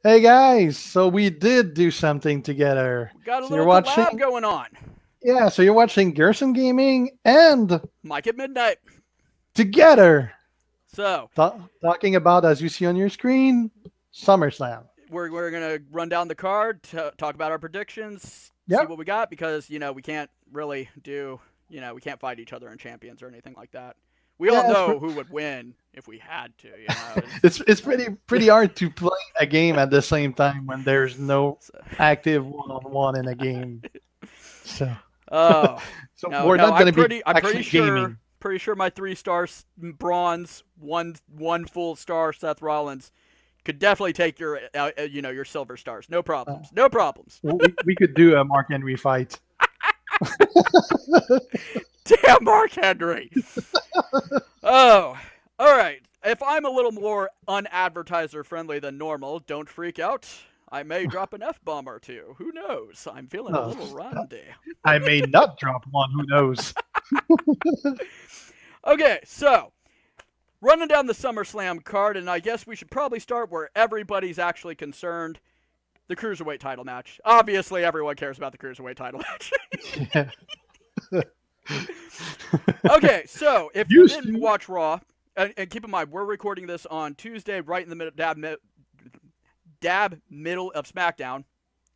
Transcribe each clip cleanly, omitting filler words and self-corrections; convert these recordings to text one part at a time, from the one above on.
Hey guys, so we did do something together. We got a So you're little collab watching, going on. yeah, so you're watching Guersan Gaming and Mike at midnight. together So talking about, as you see on your screen, SummerSlam. we're gonna run down the card, talk about our predictions, see Yep. what we got because we can't really do we can't fight each other in champions or anything like that. We all Yeah, know who would win if we had to. it's pretty hard to play a game at the same time when there's no So, active one-on-one in a game. So oh so no, we're no, not going to be I'm actually gaming. pretty sure my 3-star bronze, one full star Seth Rollins could definitely take your silver stars. No Uh, problems. No problems. we could do a Mark Henry fight. Damn, Mark Henry. Oh, all right. If I'm a little more unadvertiser friendly than normal, don't freak out. I may drop an F-bomb or two. Who knows? I'm feeling a Oh, little randy. I may not drop one. Who knows? Okay, so running down the SummerSlam card, and I guess we should probably start where everybody's actually concerned. The Cruiserweight title match. Obviously, everyone cares about the Cruiserweight title match. Yeah. Okay, so if you Used didn't to. watch Raw, and keep in mind, we're recording this on Tuesday, right in the middle, dab middle of SmackDown.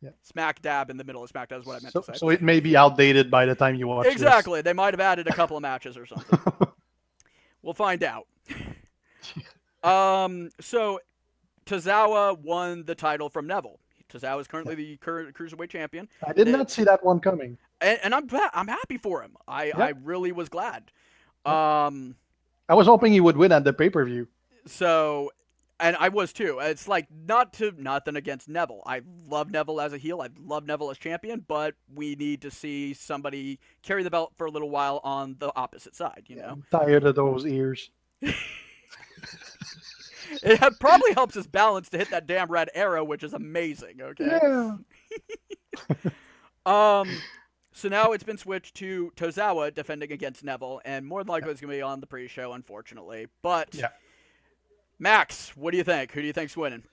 Yeah. Smack dab in the middle of SmackDown is what I meant So, to say. so it may be outdated by the time you watch Exactly. They might have added a couple of matches or something. this. We'll find out. So Tozawa won the title from Neville. Tozawa is currently the current Cruiserweight champion. I did not see that one coming. And I'm happy for him. I really was glad. Um, I was hoping he would win at the pay-per-view. so, and I was too. It's like nothing against Neville. I love Neville as a heel. I love Neville as champion, but we need to see somebody carry the belt for a little while on the opposite side, you know? I'm tired of those ears. It probably helps his balance to hit that damn red arrow, which is amazing, okay? Yeah. So now it's been switched to Tozawa defending against Neville, and more than likely it's going to be on the pre-show, unfortunately. But, Yeah. Max, what do you think? Who do you think's winning?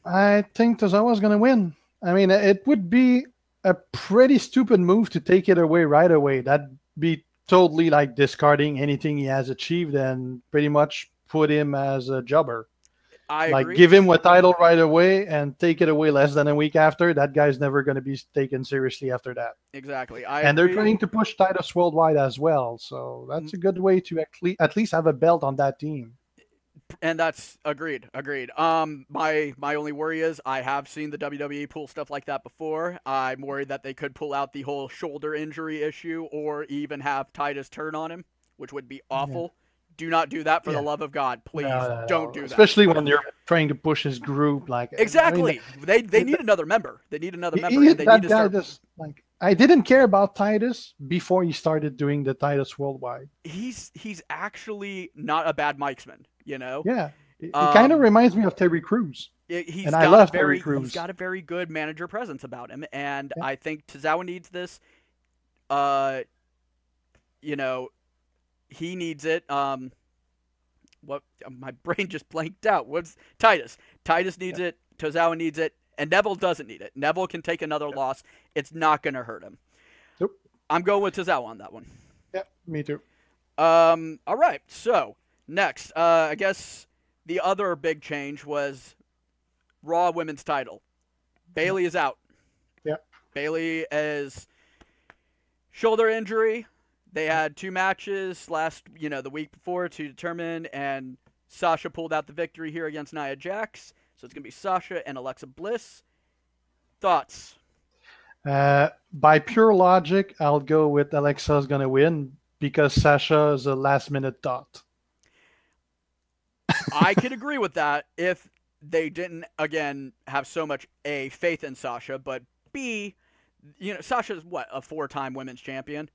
I think Tozawa's going to win. I mean, it would be a pretty stupid move to take it away right away. That'd be totally like discarding anything he has achieved and pretty much put him as a jobber. I Like, agree. give him a title right away and take it away less than a week after. That guy's never going to be taken seriously after that. Exactly. And they're trying to push Titus worldwide as well. So that's a good way to at least have a belt on that team. And that's agreed. My only worry is I have seen the WWE pull stuff like that before. I'm worried that they could pull out the whole shoulder injury issue or even have Titus turn on him, which would be awful. Do not do that for the love of God. Please don't do that. Especially when you're trying to push his group. Like Exactly. I mean, they need another member. They need another member. he, And they that need to guy start. just like I didn't care about Titus before he started doing the Titus worldwide. He's actually not a bad micman, you know? Yeah. It kind of reminds me of Terry Crews. He's And got I love a Terry very Crews. he's got a very good manager presence about him, and Yeah. I think Tozawa needs this. He needs it. What my brain just blanked out. What's Titus? Titus needs it. Tozawa needs it, and Neville doesn't need it. Neville can take another loss. It's not going to hurt him. Nope. I'm going with Tozawa on that one. Yeah, me too. All right. So next, I guess the other big change was Raw Women's Title. Bayley is out. Yeah. Bayley is shoulder injury. They had 2 matches the week before to determine, and Sasha pulled out the victory here against Nia Jax. So it's going to be Sasha and Alexa Bliss. Thoughts? By pure logic, I'll go with Alexa's going to win because Sasha is a last-minute thought. I could agree with that if they didn't, again, have so much, A, faith in Sasha, but B, Sasha's, a 4-time women's champion?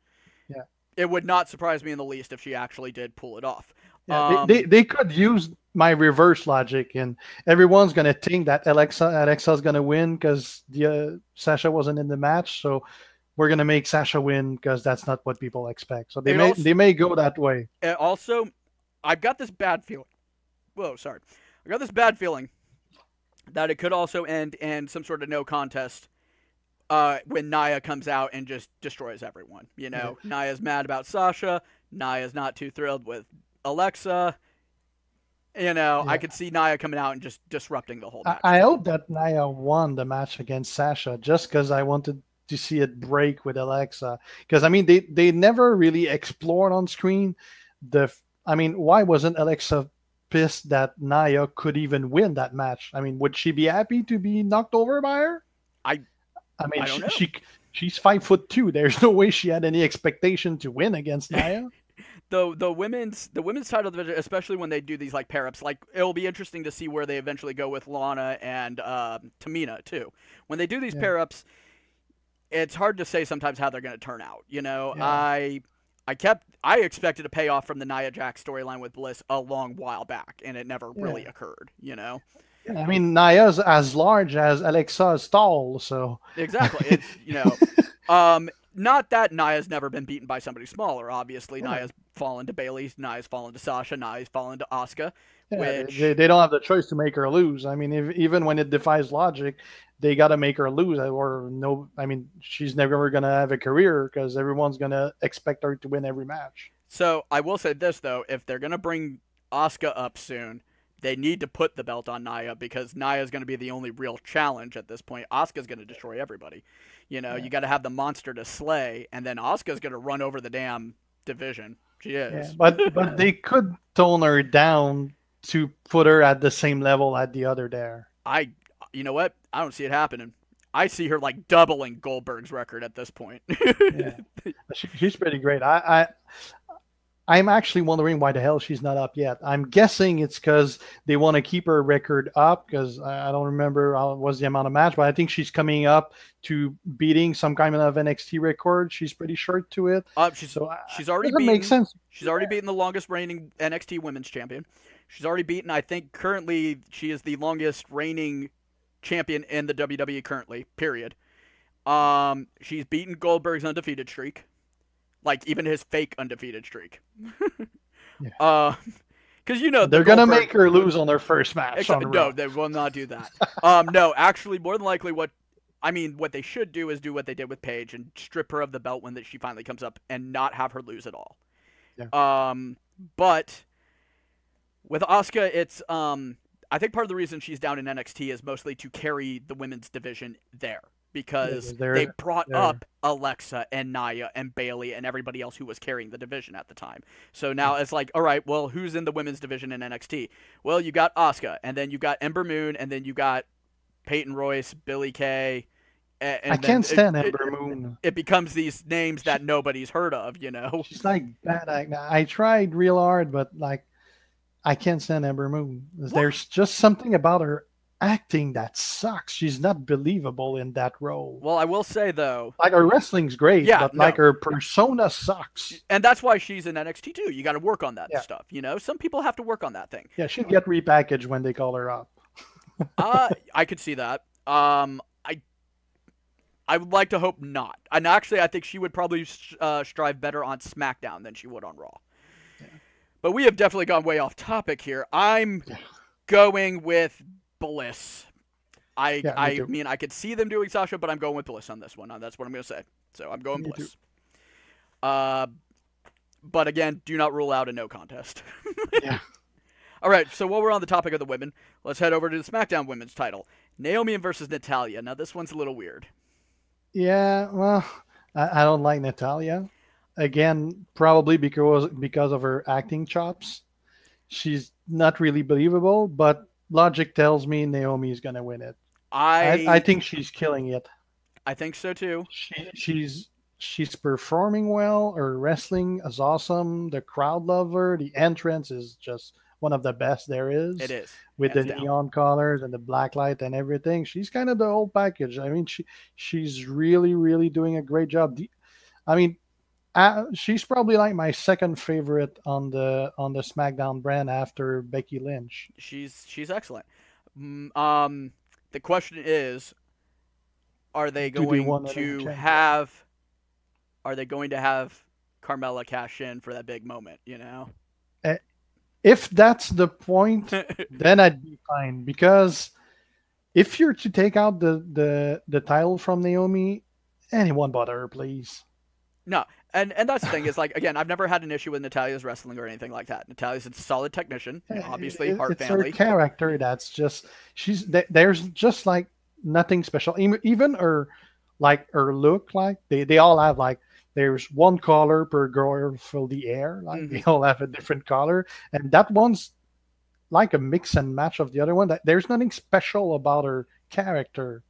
Yeah. It would not surprise me in the least if she actually did pull it off. Yeah, they could use my reverse logic, and everyone's going to think that Alexa's going to win because Sasha wasn't in the match, so we're going to make Sasha win because that's not what people expect. So they may go that way. Also, I've got this bad feeling. Whoa, sorry. I got this bad feeling that it could also end in some sort of no contest when Nia comes out and just destroys everyone. You know, Yeah. Nia's mad about Sasha. Nia's not too thrilled with Alexa. You know, I Yeah. could see Nia coming out and just disrupting the whole match I too. hope that Nia won the match against Sasha just because I wanted to see it break with Alexa. Because I mean, they never really explored on screen the. I mean, why wasn't Alexa pissed that Nia could even win that match? I mean, would she be happy to be knocked over by her? I I mean, I don't know. she's 5'2". There's no way she had any expectation to win against Nia. The women's title division, especially when they do these like pair ups, like it'll be interesting to see where they eventually go with Lana and Tamina too. When they do these Yeah, pair ups, it's hard to say sometimes how they're going to turn out. You know, yeah, I expected a payoff from the Nia Jax storyline with Bliss a long while back, and it never really yeah. occurred. You know, Yeah, I mean, Nia's as large as Alexa's tall, so exactly. It's not that Nia's never been beaten by somebody smaller. Obviously, yeah, Nia's fallen to Bailey, Nia's fallen to Sasha, Nia's fallen to Asuka, yeah. which They don't have the choice to make her lose. I mean, even when it defies logic, they got to make her lose, or no. I mean, she's never gonna have a career because everyone's gonna expect her to win every match. So I will say this though: if they're gonna bring Asuka up soon, they need to put the belt on Nia because Nia is going to be the only real challenge at this point. Asuka's going to destroy everybody. You know, Yeah, you got to have the monster to slay, and then Asuka's going to run over the damn division. She yeah. is. But they could tone her down to put her at the same level at the other there. I, you know what? I don't see it happening. I see her like doubling Goldberg's record at this point. Yeah, she's pretty great. I'm actually wondering why the hell she's not up yet. I'm guessing it's because they want to keep her record up because I don't remember what was the amount of match, but I think she's coming up to beating some kind of NXT record. She's pretty short to it. She's So she's it already doesn't make beaten. sense. She's already beaten the longest reigning NXT Women's Champion. She's already beaten. I think currently she is the longest reigning champion in the WWE currently. Period. She's beaten Goldberg's undefeated streak, like even his fake undefeated streak. Yeah. Because you know They're going to make her lose on their first match on no, Raw. they will not do that. No, actually, more than likely, what they should do is do what they did with Paige and strip her of the belt when she finally comes up and not have her lose at all. Yeah. But with Asuka, it's I think part of the reason she's down in NXT is mostly to carry the women's division there because they brought up Alexa and Nia and Bailey and everybody else who was carrying the division at the time. So now it's like, all right, well, who's in the women's division in NXT? Well, you got Asuka, and then you got Ember Moon, and then you got Peyton Royce, Billie Kay. And I can't stand Ember Moon. It becomes these names that nobody's heard of, you know? She's like bad. I tried real hard, but like I can't stand Ember Moon. There's just something about her acting that sucks. She's not believable in that role. Well, I will say though, like her wrestling's great, but like her persona sucks. And that's why she's in NXT too. You got to work on that stuff. You know, some people have to work on that thing. Yeah, she'd get repackaged when they call her up. I could see that. I would like to hope not. And actually, I think she would probably strive better on SmackDown than she would on Raw. Yeah. But we have definitely gone way off topic here. I'm going with Bliss. I mean, I could see them doing Sasha, but I'm going with Bliss on this one. That's what I'm going to say. So I'm going Bliss. But again, do not rule out a no contest. Yeah. All right, so while we're on the topic of the women, let's head over to the SmackDown Women's title. Naomi versus Natalya. Now, this one's a little weird. Yeah, well, I don't like Natalya. Again, probably because of her acting chops. She's not really believable, but logic tells me Naomi is going to win it. I think she's killing it. I think so too. She's performing well. Her wrestling is awesome. The crowd love her. The entrance is just one of the best there is. It is. With the neon colors and the black light and everything. She's kind of the whole package. I mean, she's really, really doing a great job. She's probably like my second favorite on the SmackDown brand after Becky Lynch. She's excellent. The question is, are they going to have Carmella cash in for that big moment? You know. If that's the point, then I'd be fine because if you're to take out the title from Naomi, anyone but her, please. No, and that's the thing is like again, I've never had an issue with Natalia's wrestling or anything like that. Natalia's a solid technician, obviously Hart It's family. her character that's just there's just like nothing special. Even her like her look, like they all have like there's one color per girl for the air, like they all have a different color, and that one's like a mix and match of the other one. That there's nothing special about her character.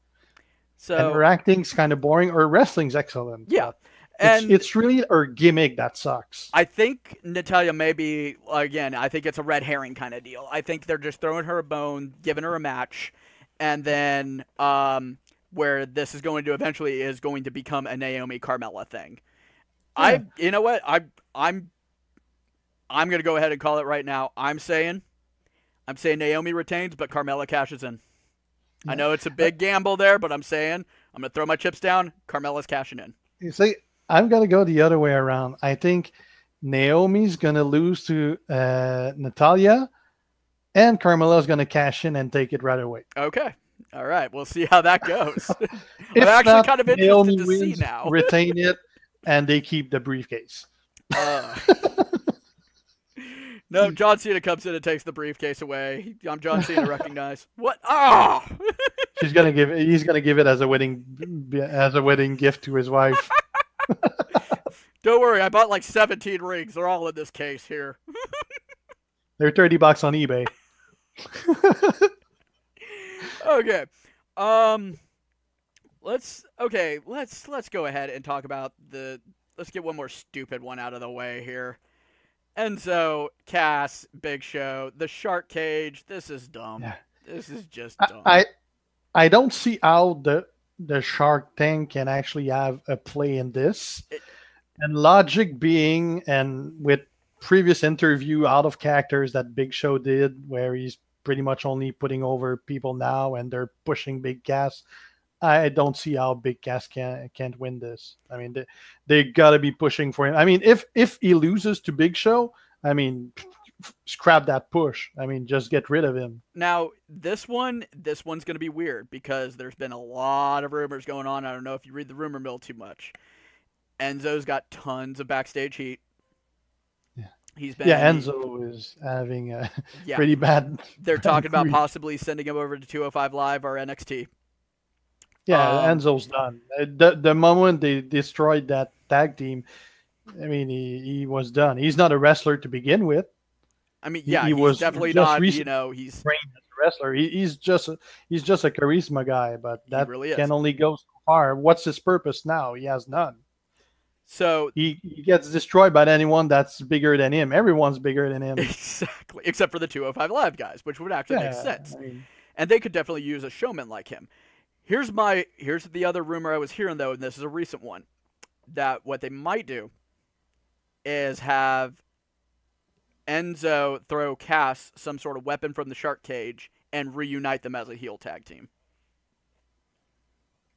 So and her acting's kind of boring. Her wrestling's excellent. Yeah. And it's really her gimmick that sucks. I think Natalya may be, again, I think it's a red herring kind of deal. I think they're just throwing her a bone, giving her a match, and then where this is going to eventually is going to become a Naomi Carmella thing. Yeah. You know what? I'm going to go ahead and call it right now. I'm saying Naomi retains, but Carmella cashes in. Yeah. I know it's a big gamble there, but I'm saying I'm going to throw my chips down. Carmella's cashing in. You see, I'm going to go the other way around. I think Naomi's going to lose to Natalya, and Carmella's going to cash in and take it right away. Okay. All right. We'll see how that goes. I'm actually not, kind of interested Naomi to wins, see now. Retain it, and they keep the briefcase. No, John Cena comes in and takes the briefcase away. I'm John Cena. Recognize what? Oh! He's gonna give it as a wedding gift to his wife. Don't worry, I bought like 17 rings. They're all in this case here. They're $30 on eBay. Okay. Let's go ahead and talk about let's get one more stupid one out of the way here. Enzo, Cass, Big Show, the Shark Cage. This is dumb. Yeah. This is just dumb. I don't see how the Shark Tank can actually have a play in this. And logic being, and with previous interview out of characters that Big Show did, where he's pretty much only putting over people now and they're pushing Big Cass, I don't see how Big Cass can't win this. I mean, they got to be pushing for him. I mean, if he loses to Big Show, I mean, scrap that push. I mean, just get rid of him. Now, this one's going to be weird because there's been a lot of rumors going on. I don't know if you read the rumor mill too much. Enzo's got tons of backstage heat. Yeah. Enzo is having a pretty bad. They're talking about possibly sending him over to 205 Live or NXT. Yeah, Enzo's done. The moment they destroyed that tag team, I mean, he was done. He's not a wrestler to begin with. I mean, yeah, he's definitely not. He's trained as a wrestler. He's just a charisma guy, but that really can only go so far. What's his purpose now? He has none. So he gets destroyed by anyone that's bigger than him. Everyone's bigger than him. Exactly, except for the 205 Live guys, which would actually make sense. I mean, and they could definitely use a showman like him. Here's the other rumor I was hearing, though, and this is a recent one, that what they might do is have Enzo throw Cass some sort of weapon from the Shark Cage and reunite them as a heel tag team.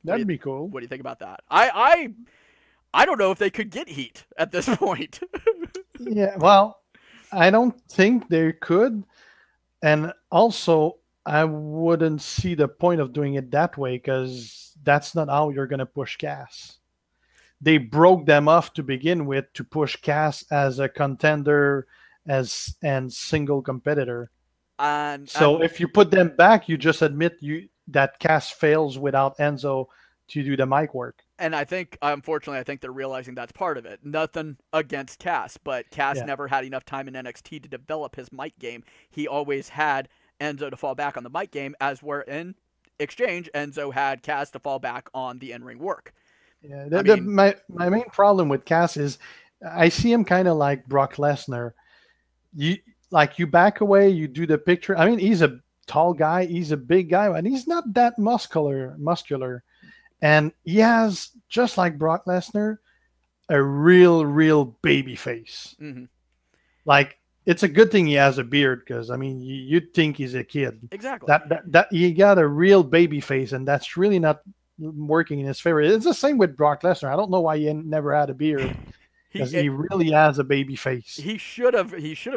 That'd be cool. What do you think about that? I don't know if they could get heat at this point. Yeah, well, I don't think they could. And also, I wouldn't see the point of doing it that way because that's not how you're going to push Cass. They broke them off to begin with to push Cass as a contender and single competitor. So if you put them back, you just admit that Cass fails without Enzo to do the mic work. And unfortunately, I think they're realizing that's part of it. Nothing against Cass, but Cass never had enough time in NXT to develop his mic game. He always had Enzo to fall back on the mic game, as where in exchange, Enzo had Cass to fall back on the in-ring work. Yeah, my main problem with Cass is I see him kind of like Brock Lesnar. You back away, you do the picture. I mean, he's a tall guy, he's a big guy, and he's not that muscular. And he has, just like Brock Lesnar, a real baby face. Mm-hmm. Like, it's a good thing he has a beard because, I mean, you'd think he's a kid. Exactly. That he got a real baby face, and that's really not working in his favor. It's the same with Brock Lesnar. I don't know why he never had a beard. Because he really has a baby face. He should have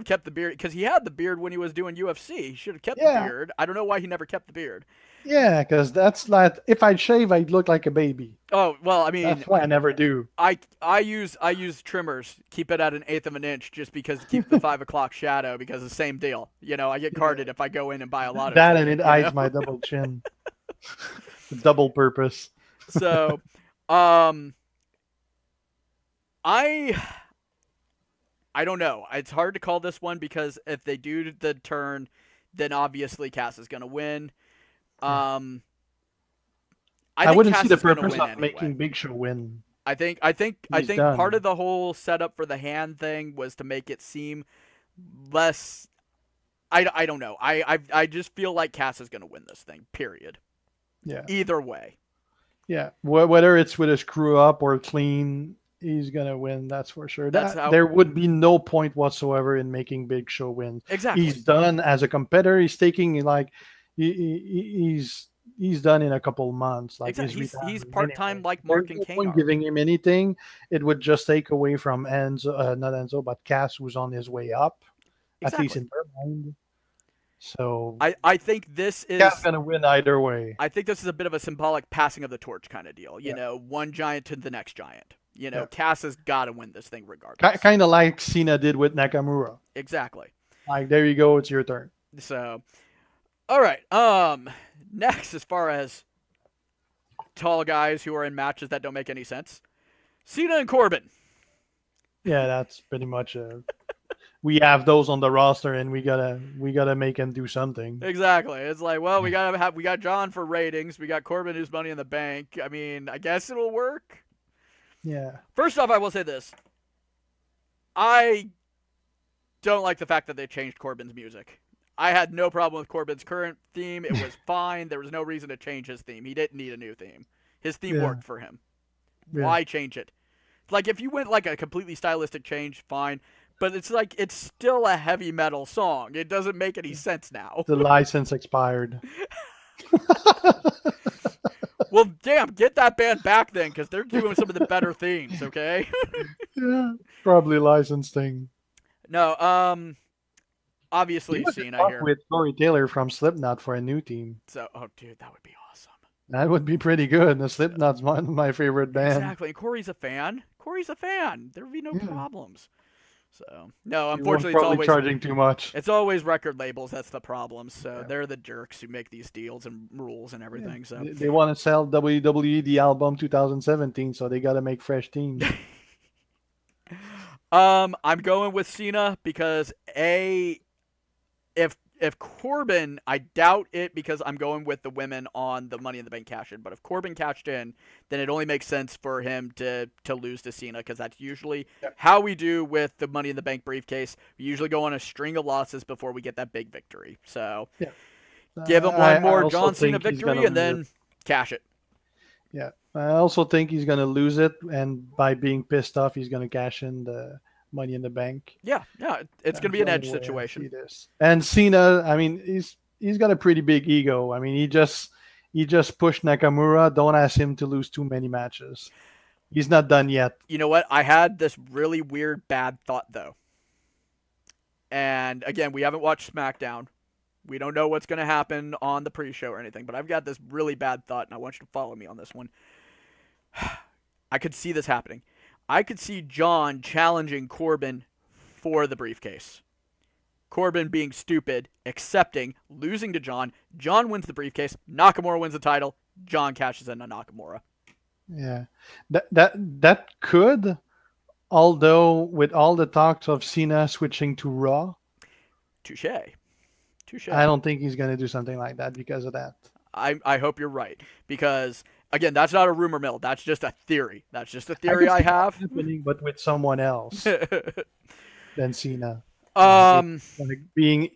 kept the beard because he had the beard when he was doing UFC. He should have kept the beard. I don't know why he never kept the beard. Yeah, because that's like if I shave, I'd look like a baby. Oh well, I mean, That's why I never do. I use trimmers, keep it at 1/8 of an inch, just because to keep the 5 o'clock shadow. Because the same deal. You know, I get carded if I go in and buy a lotto That ticket, and it you hides know? my double chin. Double purpose. So, I don't know. It's hard to call this one because if they do the turn, then obviously Cass is going to win. I wouldn't Cass see the is gonna purpose win of anyway. making Big Show win. I think done. part of the whole setup for the hand thing was to make it seem less. I don't know. I just feel like Cass is going to win this thing. Period. Yeah. Either way. Yeah. Whether it's with a screw up or clean, he's gonna win. That's for sure. There would be no point whatsoever in making Big Show win. Exactly. He's done as a competitor. He's taking like he's done in a couple months. Like exactly. He's part-time anyway. like Mark and no Kane point are. giving him anything. It would just take away from Enzo, not Enzo, but Cass, who's on his way up, exactly. at least in their mind. So I think this is Cass gonna win either way. I think this is a bit of a symbolic passing of the torch kind of deal. You know, one giant to the next giant. You know, Cass has got to win this thing regardless. Kind of like Cena did with Nakamura. Exactly. Like, there you go. It's your turn. So, all right. Next, as far as tall guys who are in matches that don't make any sense, Cena and Corbin. Yeah, that's pretty much we have those on the roster, and we gotta make them do something. Exactly. It's like, well, we got John for ratings. We got Corbin who's Money in the Bank. I mean, I guess it'll work. Yeah. First off, I will say this. I don't like the fact that they changed Corbin's music. I had no problem with Corbin's current theme. It was fine. There was no reason to change his theme. He didn't need a new theme. His theme worked for him. Yeah. Why change it? Like, if you went like a completely stylistic change, fine. But it's like, it's still a heavy metal song. It doesn't make any sense now. The license expired. Well, damn, get that band back then, because they're doing some of the better themes, okay? Yeah, probably licensing. No, obviously Cena here. With Corey Taylor from Slipknot for a new team. So, oh, dude, that would be awesome. That would be pretty good. The Slipknot's one of my favorite bands. Exactly. And Corey's a fan. There would be no problems. So, no, unfortunately, it's always charging too much. It's always record labels that's the problem. So they're the jerks who make these deals and rules and everything. So they want to sell WWE the album 2017, so they got to make fresh teams. I'm going with Cena because if Corbin, I doubt it because I'm going with the women on the Money in the Bank cash-in. But if Corbin cashed in, then it only makes sense for him to lose to Cena because that's usually how we do with the Money in the Bank briefcase. We usually go on a string of losses before we get that big victory. So give him one more John Cena victory and then cash it. Yeah, I also think he's going to lose it, and by being pissed off, he's going to cash in the Money in the Bank. Yeah, it's going to be an edge situation. And Cena, I mean, he's got a pretty big ego. I mean, he just pushed Nakamura. Don't ask him to lose too many matches. He's not done yet. You know what? I had this really weird bad thought though. And again, we haven't watched SmackDown. We don't know what's going to happen on the pre-show or anything, but I've got this really bad thought, and I want you to follow me on this one. I could see this happening. I could see John challenging Corbin for the briefcase. Corbin being stupid, accepting, losing to John. John wins the briefcase. Nakamura wins the title. John cashes in on Nakamura. Yeah, that could. Although with all the talks of Cena switching to Raw, touche. I don't think he's going to do something like that because of that. I hope you're right because. Again, that's not a rumor mill. That's just a theory. That's just a theory I have. Happening, but with someone else than Cena. Like being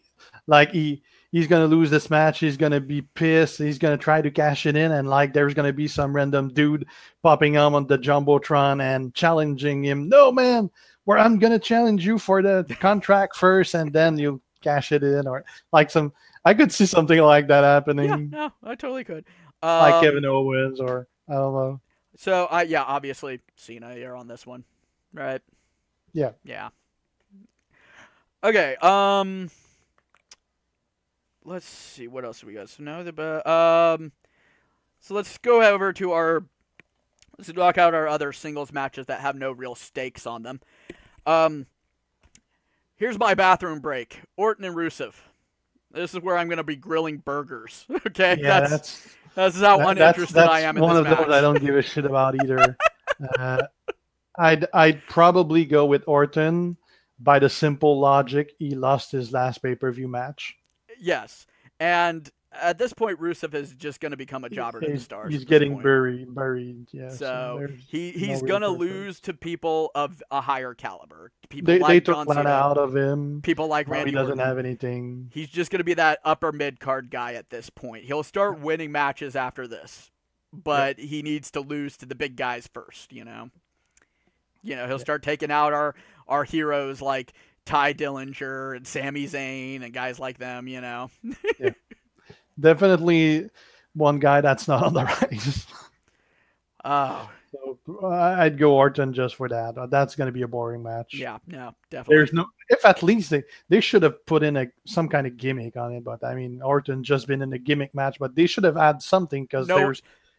like he's gonna lose this match. He's gonna be pissed. He's gonna try to cash it in, and like there's gonna be some random dude popping on the jumbotron and challenging him. No, man, I'm gonna challenge you for the contract first, and then you cash it in, or like some. I could see something like that happening. Yeah, no, I totally could. Like Kevin Owens, or I don't know. So, yeah, obviously Cena here on this one, right? Yeah. Yeah. Okay. let's see what else we got. So now so let's go over to let's knock out our other singles matches that have no real stakes on them. Here's my bathroom break: Orton and Rusev. This is where I'm going to be grilling burgers. Okay, Yeah, that's how uninterested I am in this match. One of those I don't give a shit about either. I'd probably go with Orton by the simple logic he lost his last pay-per-view match. Yes, and at this point, Rusev is just going to become a jobber to the stars. He's getting buried. Yeah. So he's going to lose to people of a higher caliber. People they took Lana out of him. People like Randy He doesn't Orton. have anything. He's just going to be that upper mid-card guy at this point. He'll start winning matches after this, but he needs to lose to the big guys first, you know? He'll start taking out our heroes like Ty Dillinger and Sami Zayn and guys like them, Yeah. Definitely one guy that's not on the rise. Oh. So I'd go Orton just for that. That's going to be a boring match. Yeah, definitely. If at least they should have put in some kind of gimmick on it, but I mean, Orton just been in a gimmick match, but they should have had something because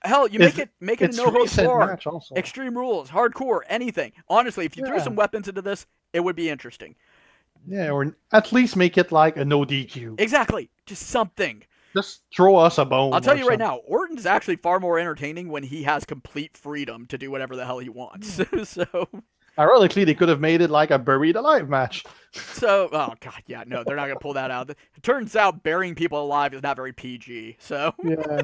hell, you make it a no-holds barred match also. Extreme Rules, hardcore, anything. Honestly, if you threw some weapons into this, it would be interesting. Yeah, or at least make it like a no DQ. Exactly, just something. Just throw us a bone. I'll tell you right now, Orton's actually far more entertaining when he has complete freedom to do whatever the hell he wants. So, ironically, they could have made it like a buried alive match. So, oh god, yeah, no, they're not gonna pull that out. It turns out burying people alive is not very PG. So, yeah.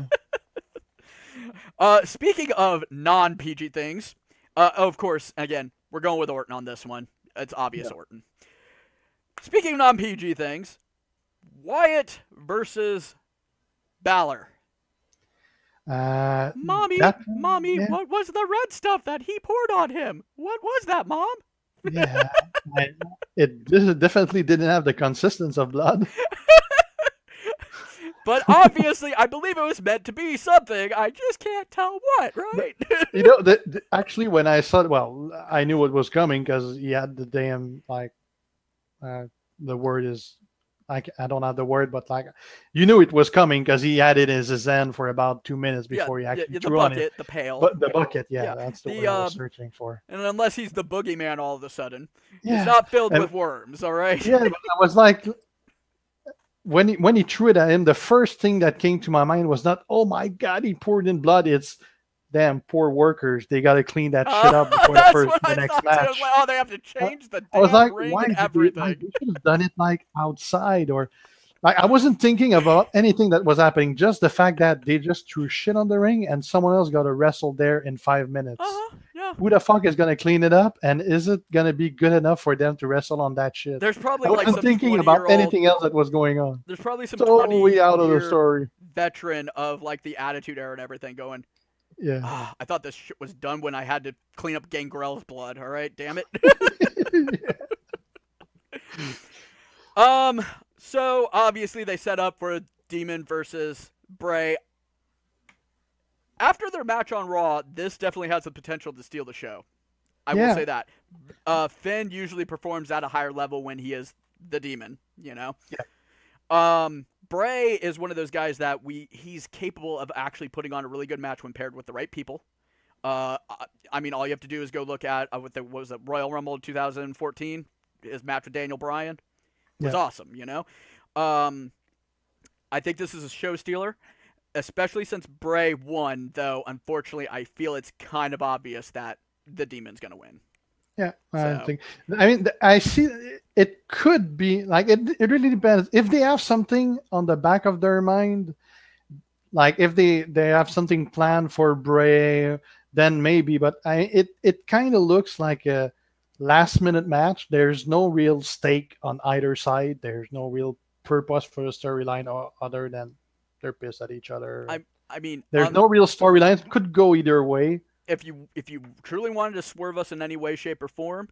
Speaking of non-PG things, of course, again, we're going with Orton on this one. It's obvious Orton. Speaking of non-PG things, Wyatt versus Balor. Mommy, what was the red stuff that he poured on him? What was that, Mom? Yeah, this definitely didn't have the consistency of blood. But obviously, I believe it was meant to be something. I just can't tell what, right? Actually, when I saw I knew it was coming because he had the damn, the word is, I don't have the word, but you knew it was coming because he had it in his hand for about 2 minutes before he actually threw on it. The pail. But the bucket, that's the word I was searching for. And unless he's the boogeyman all of a sudden, he's not filled with worms, all right? Yeah, but I was like, when he threw it at him, the first thing that came to my mind was not, oh my God, he poured in blood. It's, damn, poor workers. They got to clean that shit up before the next match. I was like, they have to change the I was like, ring why and everything. They should have done it outside or I wasn't thinking about anything that was happening. Just the fact that they just threw shit on the ring and someone else got to wrestle there in 5 minutes. Yeah. Who the fuck is going to clean it up? And is it going to be good enough for them to wrestle on that shit? There's probably I wasn't thinking about anything else that was going on. There's probably some totally out of the story veteran of the Attitude Era and everything going, yeah. I thought this shit was done when I had to clean up Gangrel's blood. All right, damn it. So obviously they set up for Demon versus Bray. After their match on Raw, this definitely has the potential to steal the show. I will say that. Finn usually performs at a higher level when he is the Demon, Yeah. Bray is one of those guys that he's capable of actually putting on a really good match when paired with the right people. I mean, all you have to do is go look at was it Royal Rumble 2014, his match with Daniel Bryan. It was awesome, I think this is a show stealer, especially since Bray won, though, unfortunately, I feel it's kind of obvious that the Demon's going to win. Yeah, I see it could be it really depends. If they have something on the back of their mind, if they have something planned for Bray, then maybe, but it kind of looks like a last minute match. There's no real stake on either side. There's no real purpose for the storyline other than they're pissed at each other. I mean, there's no real storyline. It could go either way. If you truly wanted to swerve us in any way, shape, or form,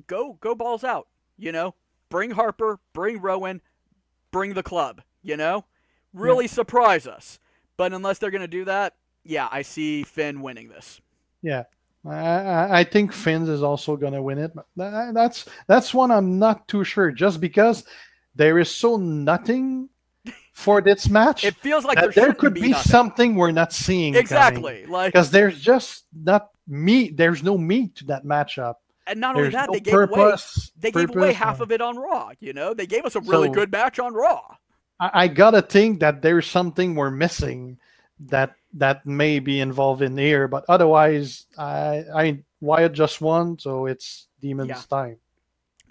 go balls out. Bring Harper, bring Rowan, bring the club. Really surprise us. But unless they're gonna do that, I see Finn winning this. Yeah, I think Finn is also gonna win it. But that's one I'm not too sure. Just because there is so nothing for this match. It feels like there could be something we're not seeing. Exactly. Like, because there's just not meat. There's no meat to that matchup. And not only that, they gave away half of it on Raw. You know, they gave us a really good match on Raw. I gotta think that there's something we're missing that may be involved in here. But otherwise, Wyatt just won, so it's Demon's time.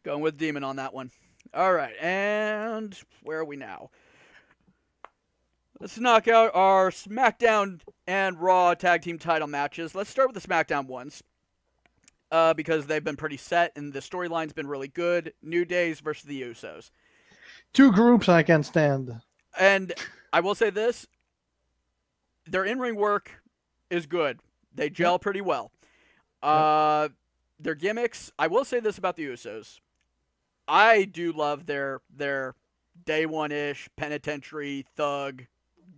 Going with Demon on that one. All right, and where are we now? Let's knock out our SmackDown and Raw tag team title matches. Let's start with the SmackDown ones. Because they've been pretty set and the storyline's been really good. New Days versus the Usos. Two groups I can stand. And I will say this. Their in-ring work is good. They gel pretty well. Their gimmicks, I will say this about the Usos. I do love their day one-ish penitentiary thug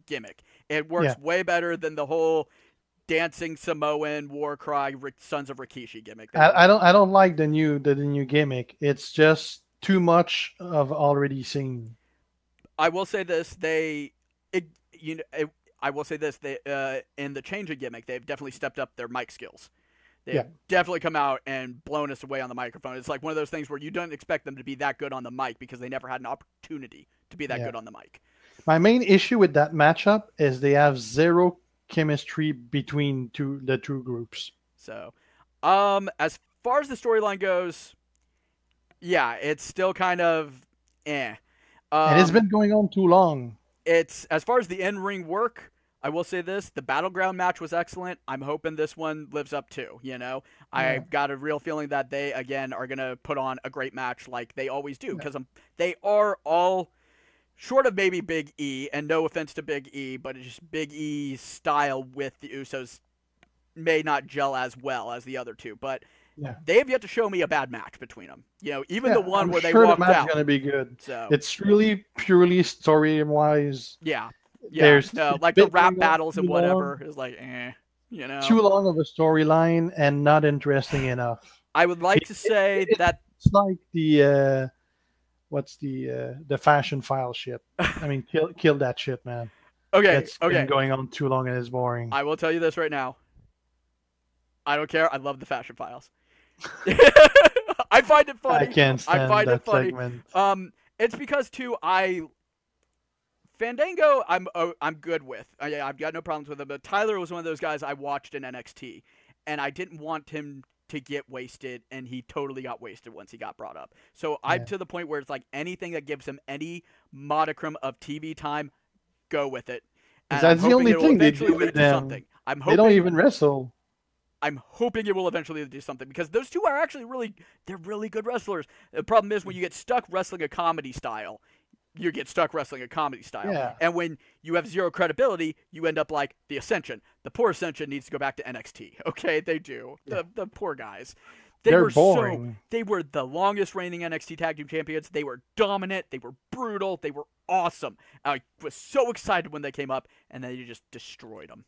gimmick. It works way better than the whole dancing Samoan war cry Sons of Rikishi gimmick. I don't like the new gimmick. It's just too much of already seen. I will say this, I will say this, in the change of gimmick, they've definitely stepped up their mic skills. They've definitely come out and blown us away on the microphone. It's like one of those things where you don't expect them to be that good on the mic because they never had an opportunity to be that good on the mic. My main issue with that matchup is they have zero chemistry between the two groups. So, as far as the storyline goes, it's still kind of and it's been going on too long. It's as far as the in-ring work, I will say this, the Battleground match was excellent. I'm hoping this one lives up too, you know. I've got a real feeling that they again are going to put on a great match like they always do because they are all short of maybe Big E, and no offense to Big E, but it's just Big E's style with the Usos may not gel as well as the other two, but they have yet to show me a bad match between them. You know, even the one where they walked out. The match is going to be good. So it's really purely story-wise. There's like the rap battles and whatever is like, you know. Too long of a storyline and not interesting enough. I would like to say that it's like the what's the fashion file shit. I mean, kill that shit, man. It's been going on too long and it's boring. I will tell you this right now. I don't care. I love the fashion files. I find it funny. I can't stand that segment. It's because too Fandango I'm good with. I've got no problems with him. But Tyler was one of those guys I watched in NXT, and I didn't want him to get wasted, and he totally got wasted once he got brought up. So I'm to the point where it's like anything that gives him any modicum of TV time, go with it. And that's the only thing they do with them. They don't even wrestle. I'm hoping it will eventually do something because those two are actually they're really good wrestlers. The problem is when you get stuck wrestling a comedy style, you get stuck wrestling a comedy style. Yeah. And when you have zero credibility, you end up like the Ascension. The poor Ascension needs to go back to NXT. Okay, they do. Yeah. The poor guys. They're boring. They were the longest reigning NXT Tag Team Champions. They were dominant. They were brutal. They were awesome. I was so excited when they came up, and then you just destroyed them.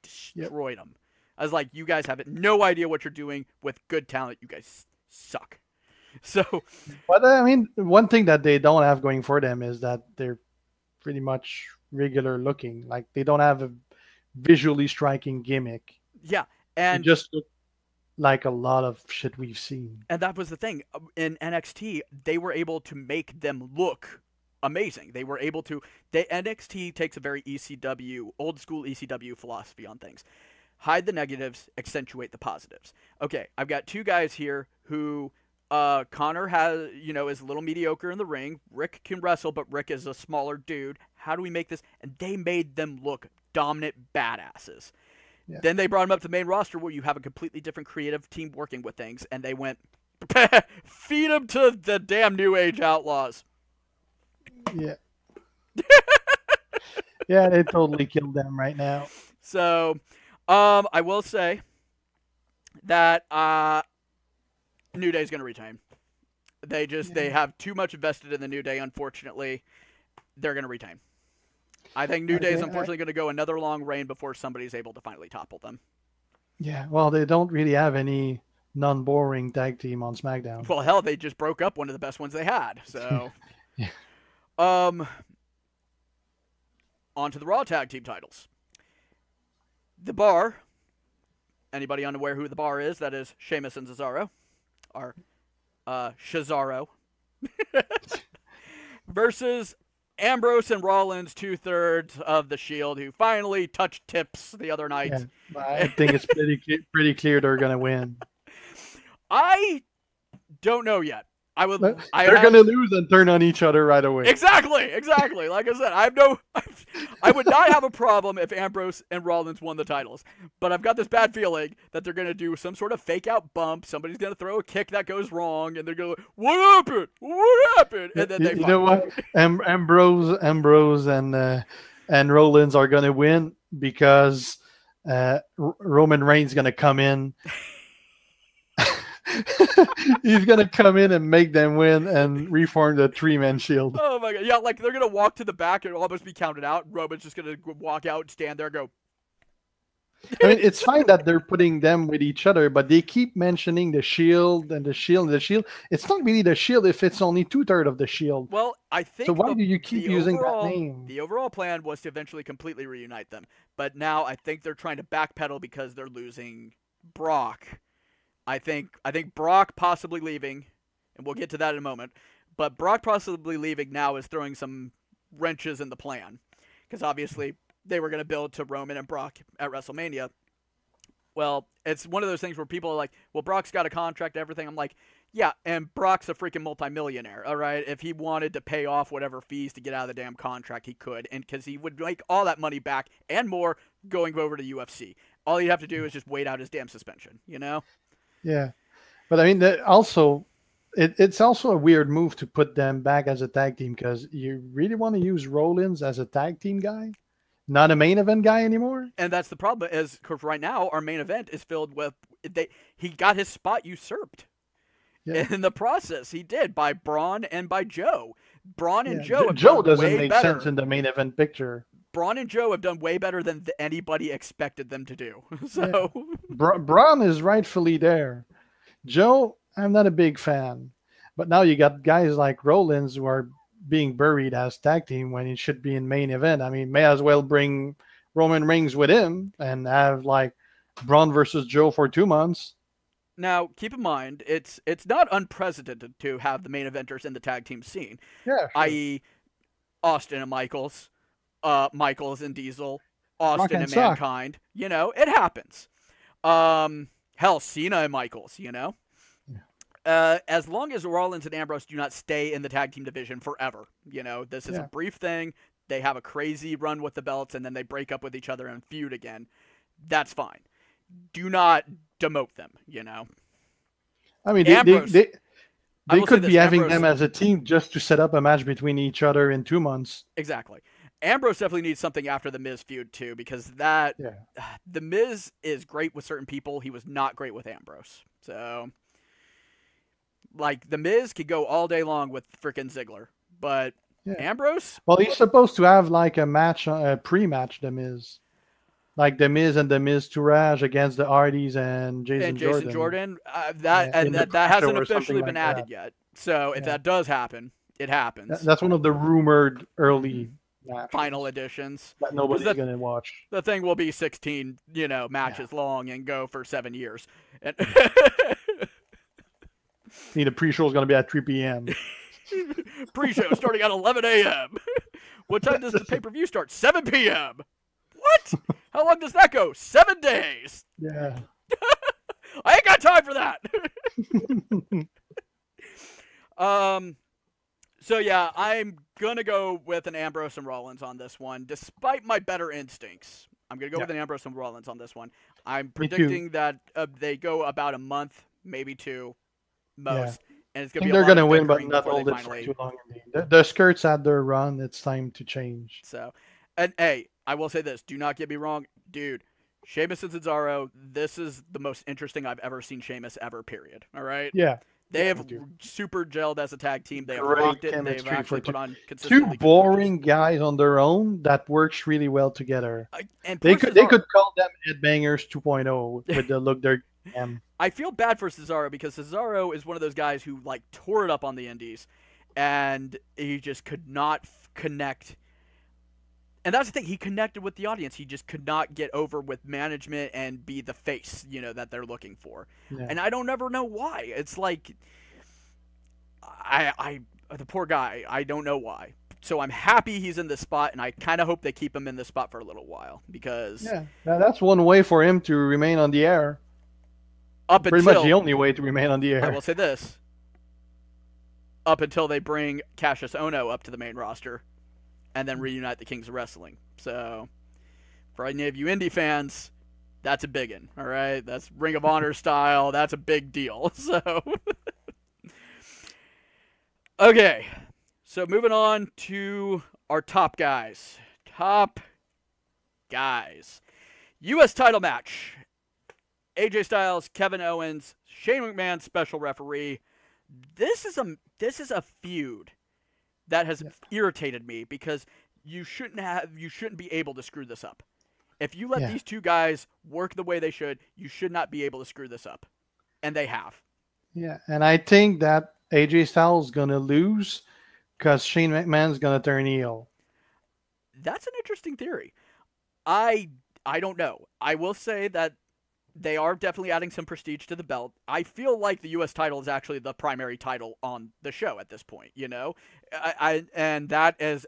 Destroyed them. I was like, you guys have no idea what you're doing with good talent. You guys suck. So, but I mean, one thing that they don't have going for them is that they're pretty much regular looking. Like they don't have a visually striking gimmick. Yeah, and they just look like a lot of shit we've seen. And that was the thing in NXT. They were able to make them look amazing. They were able to. NXT takes a very old school ECW philosophy on things. Hide the negatives, accentuate the positives. Okay, I've got two guys here who Connor has, is a little mediocre in the ring. Rick can wrestle, but Rick is a smaller dude. How do we make this? And they made them look dominant badasses. Yeah. Then they brought him up to the main roster where you have a completely different creative team working with things, and they went, feed him to the damn New Age Outlaws. Yeah. Yeah, they totally killed them right now. So, I will say that New Day's going to retain. They have too much invested in the New Day, unfortunately. They're going to retain. I think New Day is unfortunately going to go another long reign before somebody's able to finally topple them. Yeah, well, they don't really have any non-boring tag team on SmackDown. Well, hell, they just broke up one of the best ones they had. So, yeah. On to the Raw Tag Team titles. The Bar. Anybody unaware who the Bar is? That is Sheamus and Cesaro. Or Cesaro. Versus Ambrose and Rollins, 2/3 of the Shield, who finally touched tips the other night. Yeah, I think it's pretty clear they're going to win. I don't know yet. They're going to lose and turn on each other right away. Exactly. Like I said, I would not have a problem if Ambrose and Rollins won the titles, but I've got this bad feeling that they're going to do some sort of fake out bump. Somebody's going to throw a kick that goes wrong, and they're going to, what happened? And then you know what? Ambrose and Rollins are going to win because Roman Reigns is going to come in. He's gonna come in and make them win and reform the 3-man Shield. Oh my god! Yeah, like they're gonna walk to the back and almost be counted out. Roman's just gonna walk out, stand there, and go. I mean, it's fine that they're putting them with each other, but they keep mentioning the Shield and the Shield and the Shield. It's not really the Shield if it's only 2/3 of the Shield. Well, I think. So why do you keep using that name? The overall plan was to eventually completely reunite them, but now I think they're trying to backpedal because they're losing Brock. I think Brock possibly leaving, and we'll get to that in a moment, but Brock possibly leaving now is throwing some wrenches in the plan, because obviously they were going to build to Roman and Brock at WrestleMania. Well, it's one of those things where people are like, well, Brock's got a contract and everything. I'm like, yeah, and Brock's a freaking multimillionaire, all right? If he wanted to pay off whatever fees to get out of the damn contract, he could, and because he would make all that money back and more going over to UFC. All he'd have to do is just wait out his damn suspension, you know? Yeah, but I mean, it's also a weird move to put them back as a tag team, because you really want to use Rollins as a tag team guy, not a main event guy anymore. And that's the problem, is because right now our main event is filled with he got his spot usurped. Yeah. In the process, he did, by Braun and by Joe. Braun and Joe doesn't make sense in the main event picture. Braun and Joe have done way better than anybody expected them to do. So Braun is rightfully there. Joe, I'm not a big fan. But now you got guys like Rollins who are being buried as tag team when it should be in main event. I mean, may as well bring Roman Reigns with him and have like Braun versus Joe for 2 months. Now, keep in mind, it's not unprecedented to have the main eventers in the tag team scene. Yeah, sure. I.e. Austin and Michaels. Michaels and Diesel, Austin and suck. Mankind. You know, it happens. Hell, Cena and Michaels, you know? Yeah. As long as Rollins and Ambrose do not stay in the tag team division forever, you know, this is a brief thing. They have a crazy run with the belts, and then they break up with each other and feud again. That's fine. Do not demote them, you know? I mean, Ambrose, they could be having them as a team just to set up a match between each other in 2 months. Exactly. Ambrose definitely needs something after the Miz feud too, because the Miz is great with certain people. He was not great with Ambrose. So, like, the Miz could go all day long with freaking Ziggler, but Ambrose. Well, he's supposed to have like a match, a pre-match. The Miz, like the Miz and the Miz Tourage against the Hardys and Jason Jordan. That hasn't officially been added yet. So if that does happen, it happens. That's one of the rumored early. Final editions that nobody's going to watch. The thing will be 16, matches long and go for 7 years. And the pre-show is going to be at 3 p.m. Pre-show starting at 11 a.m. What time does the pay-per-view start? 7 p.m. What? How long does that go? 7 days. Yeah. I ain't got time for that. So yeah, I'm gonna go with an Ambrose and Rollins on this one, despite my better instincts. I'm gonna go with an Ambrose and Rollins on this one. I'm predicting that they go about a month, maybe 2, most, and it's gonna be. They're gonna win, but not hold it for too long. The skirts had their run. It's time to change. So, and hey, I will say this: do not get me wrong, dude. Sheamus and Cesaro, this is the most interesting I've ever seen Sheamus ever. Period. All right. Yeah. They have super gelled as a tag team. They have rocked it. They've actually put on consistently 2 boring guys on their own that works really well together. And they could call them Headbangers 2.0 with the look they're. I feel bad for Cesaro because Cesaro is one of those guys who tore it up on the Indies, and he just could not connect. And that's the thing, he connected with the audience. He just could not get over with management and be the face, that they're looking for. Yeah. And I don't ever know why. It's like, the poor guy, I don't know why. So I'm happy he's in this spot, and I kind of hope they keep him in this spot for a little while, because that's one way for him to remain on the air. Pretty much the only way to remain on the air. I will say this: up until they bring Cassius Ohno up to the main roster, and then reunite the Kings of Wrestling. So, for any of you indie fans, that's a big one. All right, that's Ring of Honor style. That's a big deal. So, okay. So moving on to our top guys. U.S. title match. AJ Styles, Kevin Owens, Shane McMahon, special referee. This is a feud that has irritated me, because you shouldn't be able to screw this up. If you let these two guys work the way they should, you should not be able to screw this up. And they have. Yeah, and I think that AJ Styles is going to lose because Shane McMahon's going to turn heel. That's an interesting theory. I don't know. I will say that they are definitely adding some prestige to the belt. I feel like the U.S. title is actually the primary title on the show at this point, and that is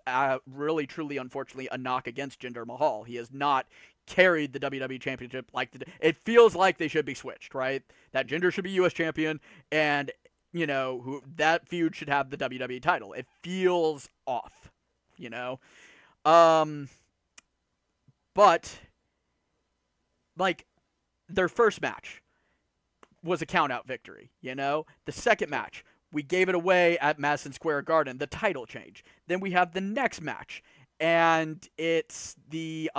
really, truly, unfortunately, a knock against Jinder Mahal. He has not carried the WWE Championship it feels like they should be switched, right? That Jinder should be U.S. champion, and that feud should have the WWE title. It feels off, but their first match was a count-out victory, The second match, we gave it away at Madison Square Garden, the title change. Then we have the next match, and it's the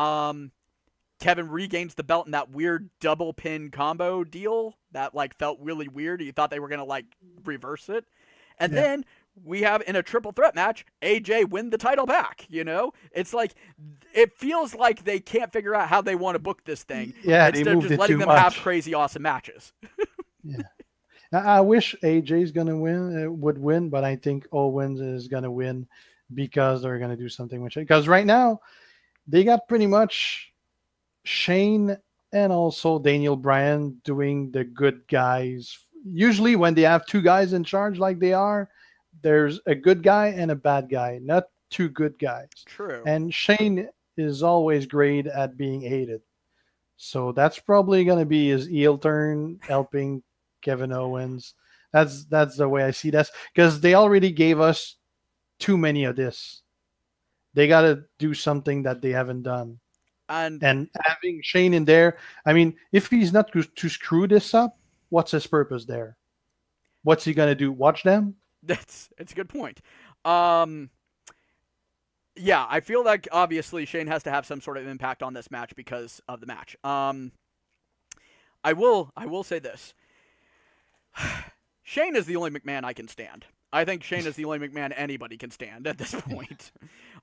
Kevin regains the belt in that weird double pin combo deal that felt really weird. You thought they were gonna reverse it, and then we have, in a triple threat match, AJ win the title back. It's it feels like they can't figure out how they want to book this thing. Yeah, instead of just letting them have crazy awesome matches. I wish AJ's gonna would win, but I think Owens is gonna win because they're gonna do something with it. Because right now they got pretty much Shane and also Daniel Bryan doing the good guys. Usually when they have two guys in charge like they are, there's a good guy and a bad guy, not two good guys. True. And Shane is always great at being hated. So that's probably going to be his heel turn, helping Kevin Owens. That's the way I see this, because they already gave us too many of this. They got to do something that they haven't done. And having Shane in there, I mean, if he's not to screw this up, what's his purpose there? What's he going to do? Watch them? It's a good point. Yeah, I feel like obviously Shane has to have some sort of impact on this match because of the match. I will say this. Shane is the only McMahon I can stand. I think Shane is the only McMahon anybody can stand at this point.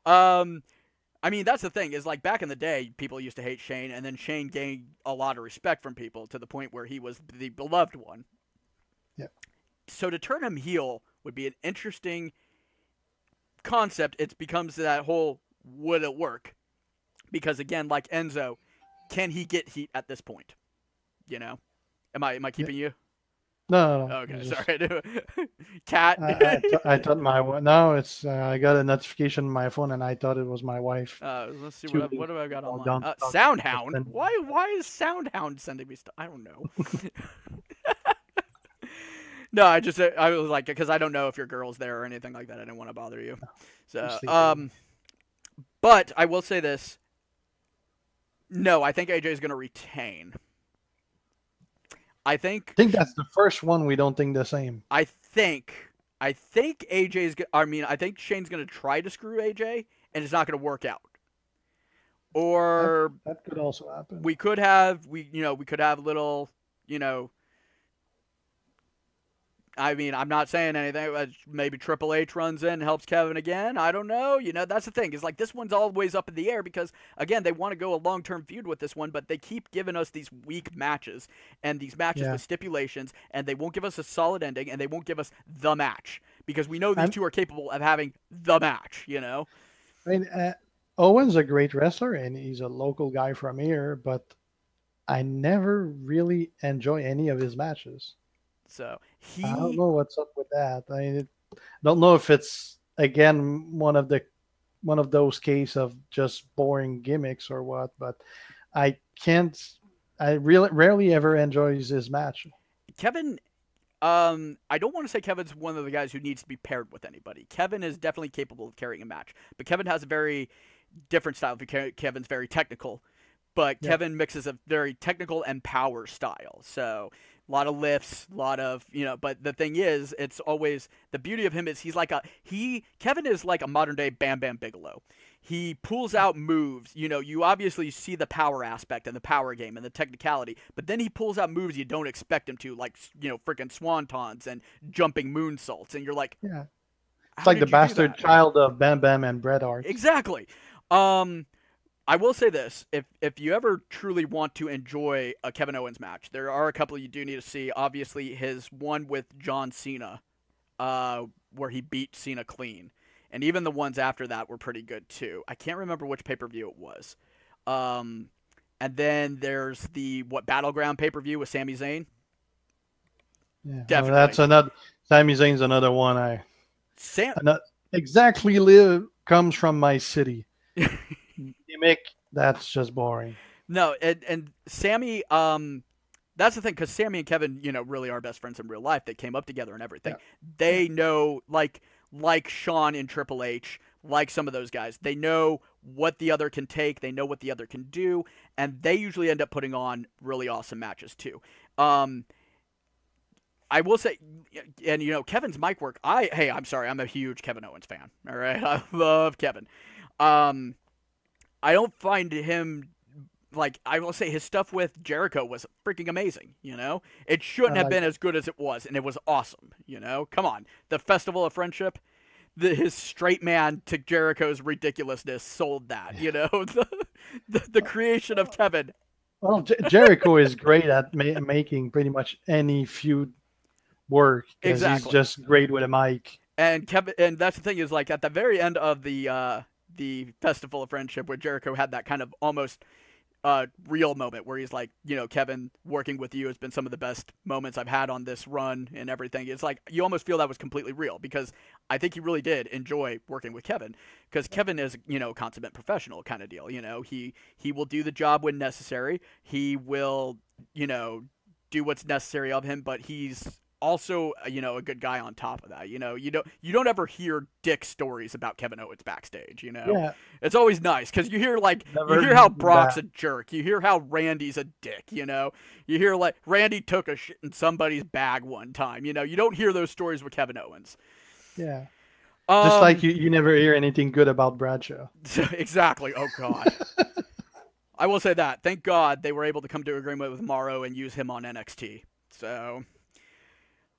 I mean, that's the thing, is back in the day, people used to hate Shane, and then Shane gained a lot of respect from people to the point where he was the beloved one. Yeah. So to turn him heel would be an interesting concept. It becomes that whole, would it work? Because again, like Enzo, can he get heat at this point? Am I keeping you? No. Okay, sorry. Cat. I thought no. It's I got a notification on my phone and I thought it was my wife. Let's see what have I got online. Soundhound. Why is Soundhound sending me stuff? I don't know. No, I was because I don't know if your girl's there or anything like that. I didn't want to bother you. So, but I will say this. No, I think AJ is going to retain. I think that's the first one we don't think the same. I think AJ's. I think Shane's going to try to screw AJ, and it's not going to work out. Or that could also happen. We could have little. I'm not saying anything. Maybe Triple H runs in and helps Kevin again. I don't know. That's the thing. Is this one's always up in the air because, again, they want to go a long-term feud with this one, but they keep giving us these weak matches and these matches with stipulations, and they won't give us a solid ending, and they won't give us the match because we know these I'm, two are capable of having the match, you know? I mean, Owen's a great wrestler and he's a local guy from here, but I never really enjoy any of his matches. So I don't he know what's up with that. Don't know if it's again one of those cases of just boring gimmicks or what, but I can't. I really rarely ever enjoys his match. Kevin, I don't want to say Kevin's one of the guys who needs to be paired with anybody. Kevin is definitely capable of carrying a match, but Kevin has a very different style. Kevin's very technical, but Yeah. Kevin mixes a very technical and power style. So a lot of lifts, a lot of, you know, but the thing is, it's always, the beauty of him is Kevin is like a modern day Bam Bam Bigelow. He pulls out moves, you know, you obviously see the power aspect and the power game and the technicality, but then he pulls out moves you don't expect him to, like, you know, freaking swantons and jumping moonsaults, and you're like, Yeah. It's how like the did you do bastard that? child of Bam Bam and Bret Hart. Exactly. I will say this: if you ever truly want to enjoy a Kevin Owens match, there are a couple you do need to see. Obviously, his one with John Cena, where he beat Cena clean, and even the ones after that were pretty good too. I can't remember which pay-per-view it was. And then there's the Battleground pay-per-view with Sami Zayn. Yeah, Definitely. well, that's another. Sami Zayn's another one. Sam. Exactly live comes from my city. Gimmick, that's just boring. No, and Sammy, that's the thing, because Sammy and Kevin, you know, really are best friends in real life. They came up together and everything. Yeah. They know, like Shawn in Triple H, like some of those guys, they know what the other can take, they know what the other can do, and they usually end up putting on really awesome matches too. I will say, and you know, Kevin's mic work. I'm sorry, I'm a huge Kevin Owens fan. All right, I love Kevin. I don't find him, like, I will say his stuff with Jericho was freaking amazing, you know? It shouldn't have been as good as it was, and it was awesome, you know? Come on. The Festival of Friendship, his straight man to Jericho's ridiculousness sold that, you know? The creation of Kevin. Well, Jericho is great at making pretty much any feud work. Exactly. He's just great with a mic. And Kevin, and that's the thing is, like, at the very end of the Festival of Friendship, where Jericho had that kind of almost real moment where he's like, you know, Kevin, working with you has been some of the best moments I've had on this run and everything. It's like you almost feel that was completely real, because I think he really did enjoy working with Kevin, because Kevin is, you know, consummate professional kind of deal. You know, he will do the job when necessary. He will, you know, do what's necessary of him, but he's also, you know, a good guy on top of that. You know, you don't ever hear dick stories about Kevin Owens backstage, you know? Yeah. It's always nice, because you hear, like, Never you hear how Brock's that. a jerk. You hear how Randy's a dick, you know? You hear, like, Randy took a shit in somebody's bag one time, you know? You don't hear those stories with Kevin Owens. Yeah. Just like you never hear anything good about Bradshaw. Exactly. Oh, God. I will say that. Thank God they were able to come to an agreement with Morrow and use him on NXT. So...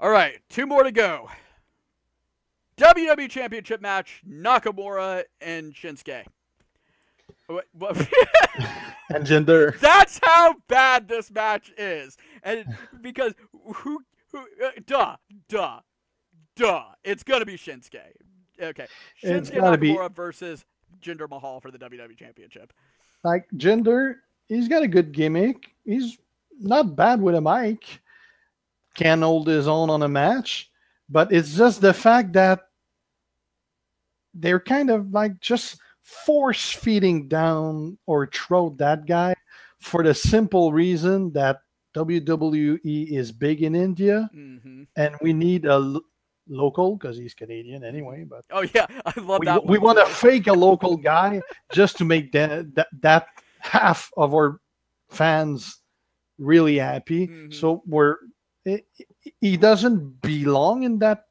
all right, 2 more to go. WWE Championship match, Nakamura and Shinsuke. And Jinder. That's how bad this match is. And because duh. It's going to be Shinsuke. Okay. It's Shinsuke gotta Nakamura versus Jinder Mahal for the WWE Championship. Like Jinder, he's got a good gimmick. He's not bad with a mic. Can hold his own on a match, but it's just the fact that they're kind of like just force feeding down or throat that guy for the simple reason that WWE is big in India, and we need a local, because he's Canadian anyway. But oh yeah, I love that. We want to fake a local guy just to make that half of our fans really happy. So he doesn't belong in that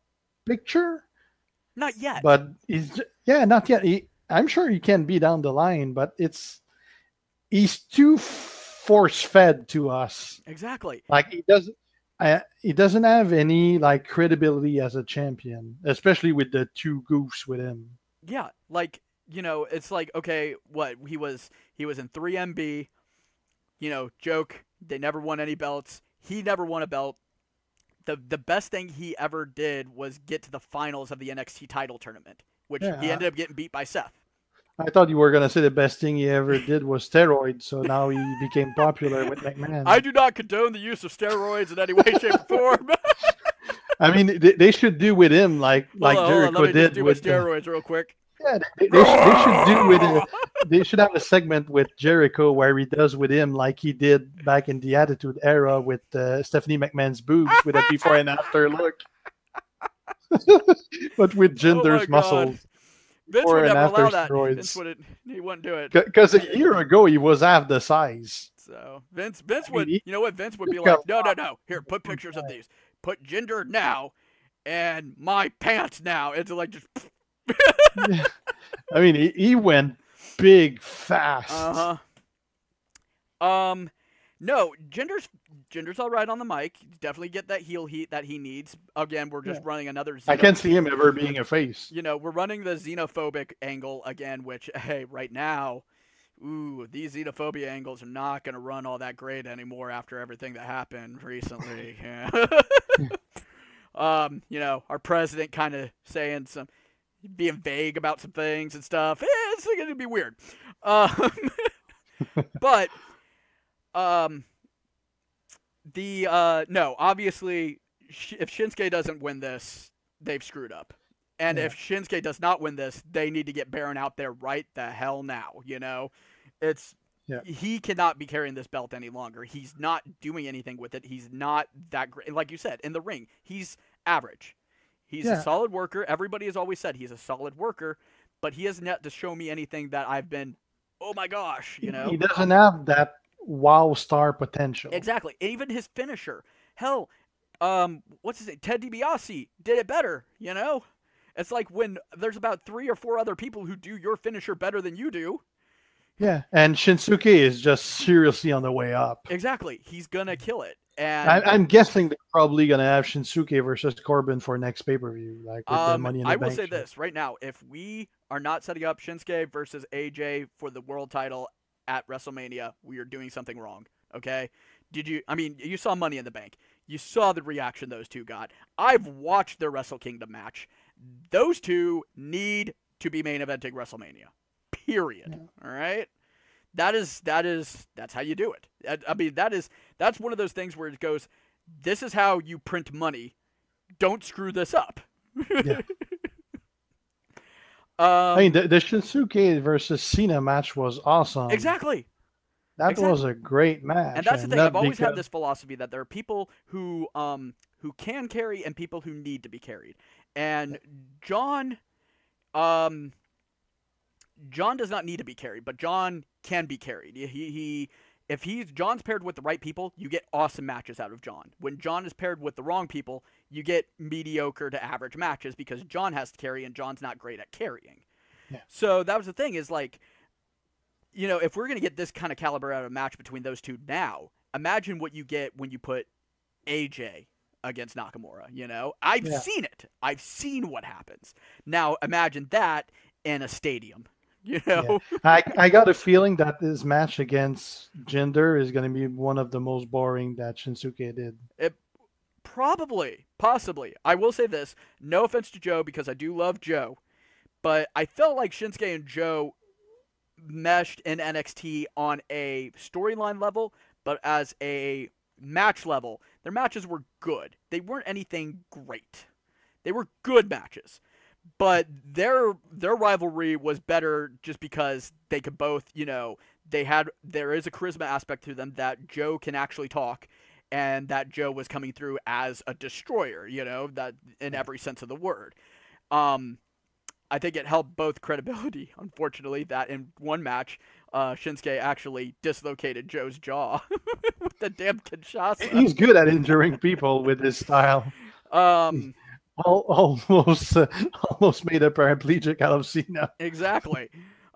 picture. Not yet. But not yet. I'm sure he can be down the line, but he's too force-fed to us. Exactly. Like he doesn't have any like credibility as a champion, especially with the 2 goofs with him. Yeah, like, you know, it's like, okay, what he was in 3MB, you know, joke. They never won any belts. He never won a belt. the best thing he ever did was get to the finals of the NXT title tournament, which he Yeah, ended up getting beat by Seth. I thought you were gonna say the best thing he ever did was steroids, so now he became popular with McMahon. I do not condone the use of steroids in any way, shape, or form. I mean, they should do with him like Jericho let me did do with steroids real quick. Yeah, they should do with they should have a segment with Jericho where he does with him like he did back in the Attitude Era with Stephanie McMahon's boobs with a before and after look, but with Jinder's muscles. Vince would never allow that. Vince he wouldn't do it. Because a year ago he was half the size. So Vince would, you know what? Vince would be like, no. Here, put pictures of these. Put Jinder now, and my pants now. It's like just. I mean, he went big fast. No, Jinder's all right on the mic. Definitely get that heel heat that he needs. Again, we're just running another. I can't see him ever being a face. You know, we're running the xenophobic angle again, which hey, right now, these xenophobia angles are not going to run all that great anymore after everything that happened recently. You know, our president kind of saying being vague about some things and stuff. It's going to be weird. But no, obviously, if Shinsuke doesn't win this, they've screwed up. And if Shinsuke does not win this, they need to get Baron out there right the hell now. You know, he cannot be carrying this belt any longer. He's not doing anything with it. He's not that great. Like you said, in the ring, he's average. He's a solid worker. Everybody has always said he's a solid worker, but he hasn't yet to show me anything that I've been, oh my gosh, you know. He doesn't have that wow star potential. Exactly. Even his finisher. Hell, what's his name? Ted DiBiase did it better, you know? It's like when there's about 3 or 4 other people who do your finisher better than you do. Yeah, and Shinsuke is just seriously on the way up. Exactly. He's going to kill it. And I'm guessing they're probably going to have Shinsuke versus Corbin for next pay-per-view. Like with the Money in the I will Bank say show. this right now. If we are not setting up Shinsuke versus AJ for the world title at WrestleMania, we are doing something wrong. Okay? You saw Money in the Bank. You saw the reaction those two got. I've watched their Wrestle Kingdom match. Those two need to be main eventing WrestleMania. Period. Yeah. All right? That's how you do it. I mean, that's one of those things where it goes, this is how you print money. Don't screw this up. Yeah. I mean, the Shinsuke versus Cena match was awesome. Exactly. That was a great match. And that's the thing. I've always had this philosophy that there are people who can carry and people who need to be carried. And John does not need to be carried, but John can be carried. If John's paired with the right people, you get awesome matches out of John. When John is paired with the wrong people, you get mediocre to average matches because John has to carry and John's not great at carrying. Yeah. So that was the thing is like, you know, if we're going to get this kind of caliber out of a match between those two now, imagine what you get when you put AJ against Nakamura, you know? I've seen it. I've seen what happens. Now imagine that in a stadium. You know, I got a feeling that this match against Jinder is going to be one of the most boring that Shinsuke did. Possibly. I will say this, no offense to Joe because I do love Joe, but I felt like Shinsuke and Joe meshed in NXT on a storyline level, but as a match level, their matches were good. They weren't anything great. They were good matches. But their rivalry was better just because they could both, you know, there is a charisma aspect to them that Joe can actually talk and that Joe was coming through as a destroyer, you know, that in every sense of the word. I think it helped both credibility, unfortunately, that in one match, Shinsuke actually dislocated Joe's jaw with the damn Kinshasa. He's good at injuring people with his style. Almost made a paraplegic out of Cena. Exactly.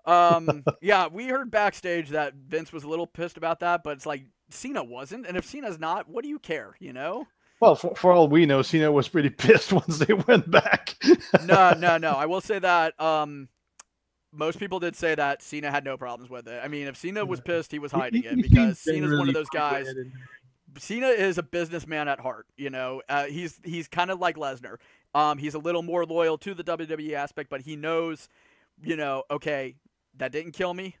Yeah, we heard backstage that Vince was a little pissed about that, but it's like Cena wasn't, and if Cena's not, what do you care, you know? Well, for all we know, Cena was pretty pissed once they went back. No. I will say that most people did say that Cena had no problems with it. I mean, if Cena was pissed, he was hiding it because Cena's one of those guys. Cena is a businessman at heart. You know, he's kind of like Lesnar. He's a little more loyal to the WWE aspect, but he knows, you know, okay, that didn't kill me.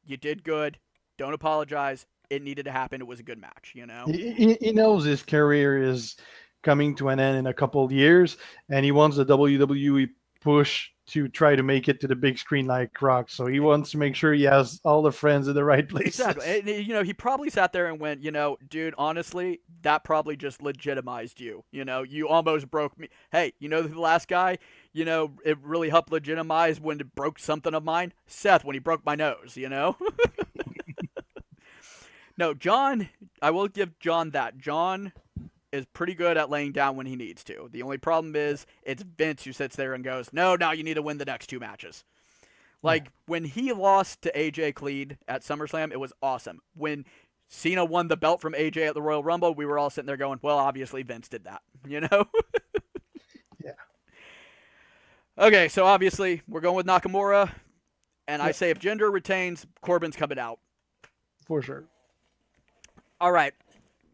You did good. Don't apologize. It needed to happen. It was a good match, you know? He knows his career is coming to an end in a couple of years, and he wants the WWE push to try to make it to the big screen like Rock. So he wants to make sure he has all the friends in the right places. Exactly. And, you know, he probably sat there and went, you know, dude, honestly, that probably just legitimized you. You know, you almost broke me. Hey, you know the last guy, you know, it really helped legitimize when it broke something of mine? Seth, when he broke my nose, you know? No, John, I will give John that. John is pretty good at laying down when he needs to. The only problem is it's Vince who sits there and goes, no, now you need to win the next 2 matches. Like, when he lost to AJ Cleed at SummerSlam, it was awesome. When Cena won the belt from AJ at the Royal Rumble, we were all sitting there going, well, obviously Vince did that, you know? Yeah. Okay, so obviously we're going with Nakamura, and I say if Jinder retains, Corbin's coming out. For sure. All right,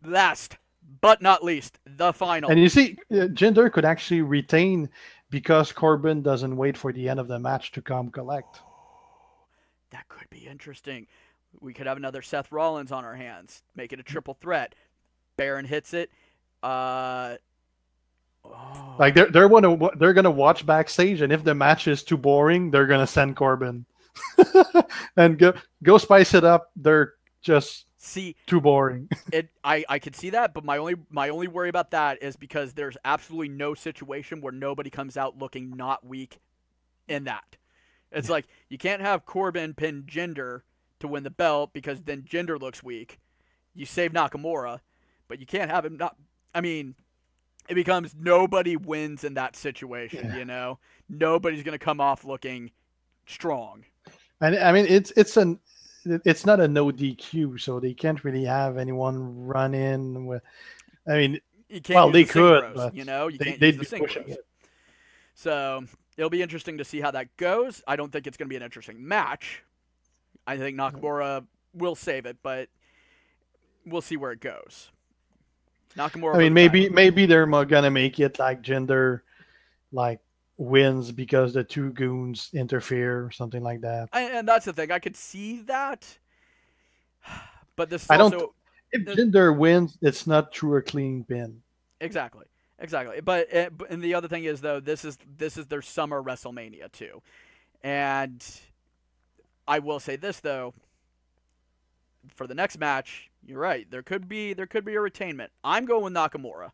last but not least, the final. And you see, Jinder could actually retain because Corbin doesn't wait for the end of the match to come collect. That could be interesting. We could have another Seth Rollins on our hands. Make it a triple threat. Baron hits it. Like they're gonna watch backstage, and if the match is too boring, they're gonna send Corbin and go spice it up. They're just too boring. I could see that, but my only worry about that is because there's absolutely no situation where nobody comes out looking not weak in that. It's like you can't have Corbin pin Jinder to win the belt because then Jinder looks weak. You save Nakamura, but you can't have him not. I mean, it becomes nobody wins in that situation. You know, nobody's gonna come off looking strong. And I mean, it's not a no DQ, so they can't really have anyone run in with. I mean, they could, but you know, you can't use the synchros. So it'll be interesting to see how that goes. I don't think it's going to be an interesting match. I think Nakamura will save it, but we'll see where it goes. Nakamura. I mean, maybe they're gonna make it like Jinder, like wins because the 2 goons interfere or something like that. And that's the thing. I could see that. But this if Jinder wins, it's not through a clean pin. Exactly. But and the other thing is though, this is their summer WrestleMania too. And I will say this though, for the next match, you're right. There could be a retainment. I'm going with Nakamura.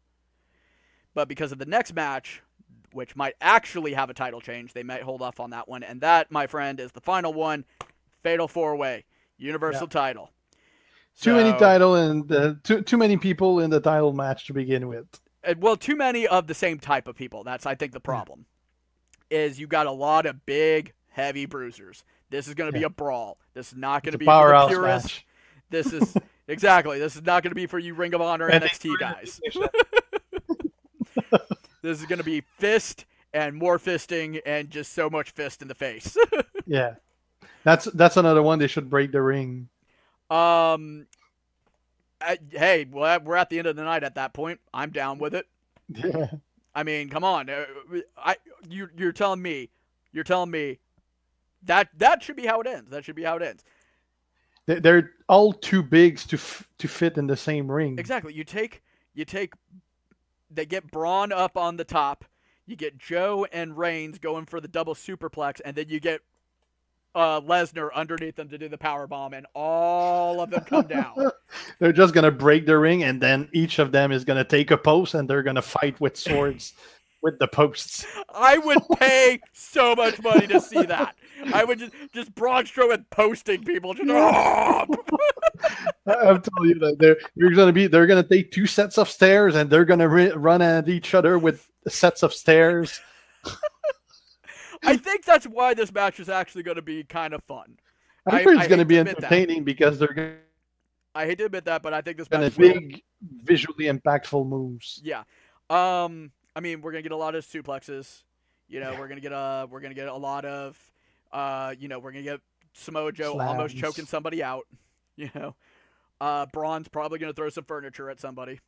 But because of the next match, which might actually have a title change, they might hold off on that one. And that, my friend, is the final one. Fatal 4-Way. Universal title. Too many title and too many people in the title match to begin with. Well, too many of the same type of people. That's, I think, the problem. Is you got a lot of big, heavy bruisers. This is going to be a brawl. This is not going to be for the purists. Match. This is exactly. This is not going to be for you Ring of Honor NXT guys. This is going to be fist and more fisting and just so much fist in the face. Yeah. That's another one. They should break the ring. Hey, well, we're at the end of the night at that point. I'm down with it. Yeah. I mean, come on. You're telling me that should be how it ends. That should be how it ends. They're all too big to fit in the same ring. Exactly. You take. They get Braun up on the top. You get Joe and Reigns going for the double superplex, and then you get Lesnar underneath them to do the powerbomb, and all of them come down. They're just going to break the ring, and then each of them is going to take a post, and they're going to fight with swords with the posts. I would pay so much money to see that. I would just Braun Strowman posting people. Just, I'm telling you that they're going to take 2 sets of stairs, and they're going to run at each other with sets of stairs. I think that's why this match is actually going to be kind of fun. I'm sure it's going to be entertaining because they're going to... I hate to admit that, but I think this match is big, visually impactful moves. Yeah. I mean, we're going to get a lot of suplexes. You know, we're going to get a lot of we're going to get Samoa Joe almost choking somebody out, you know. Braun's probably going to throw some furniture at somebody.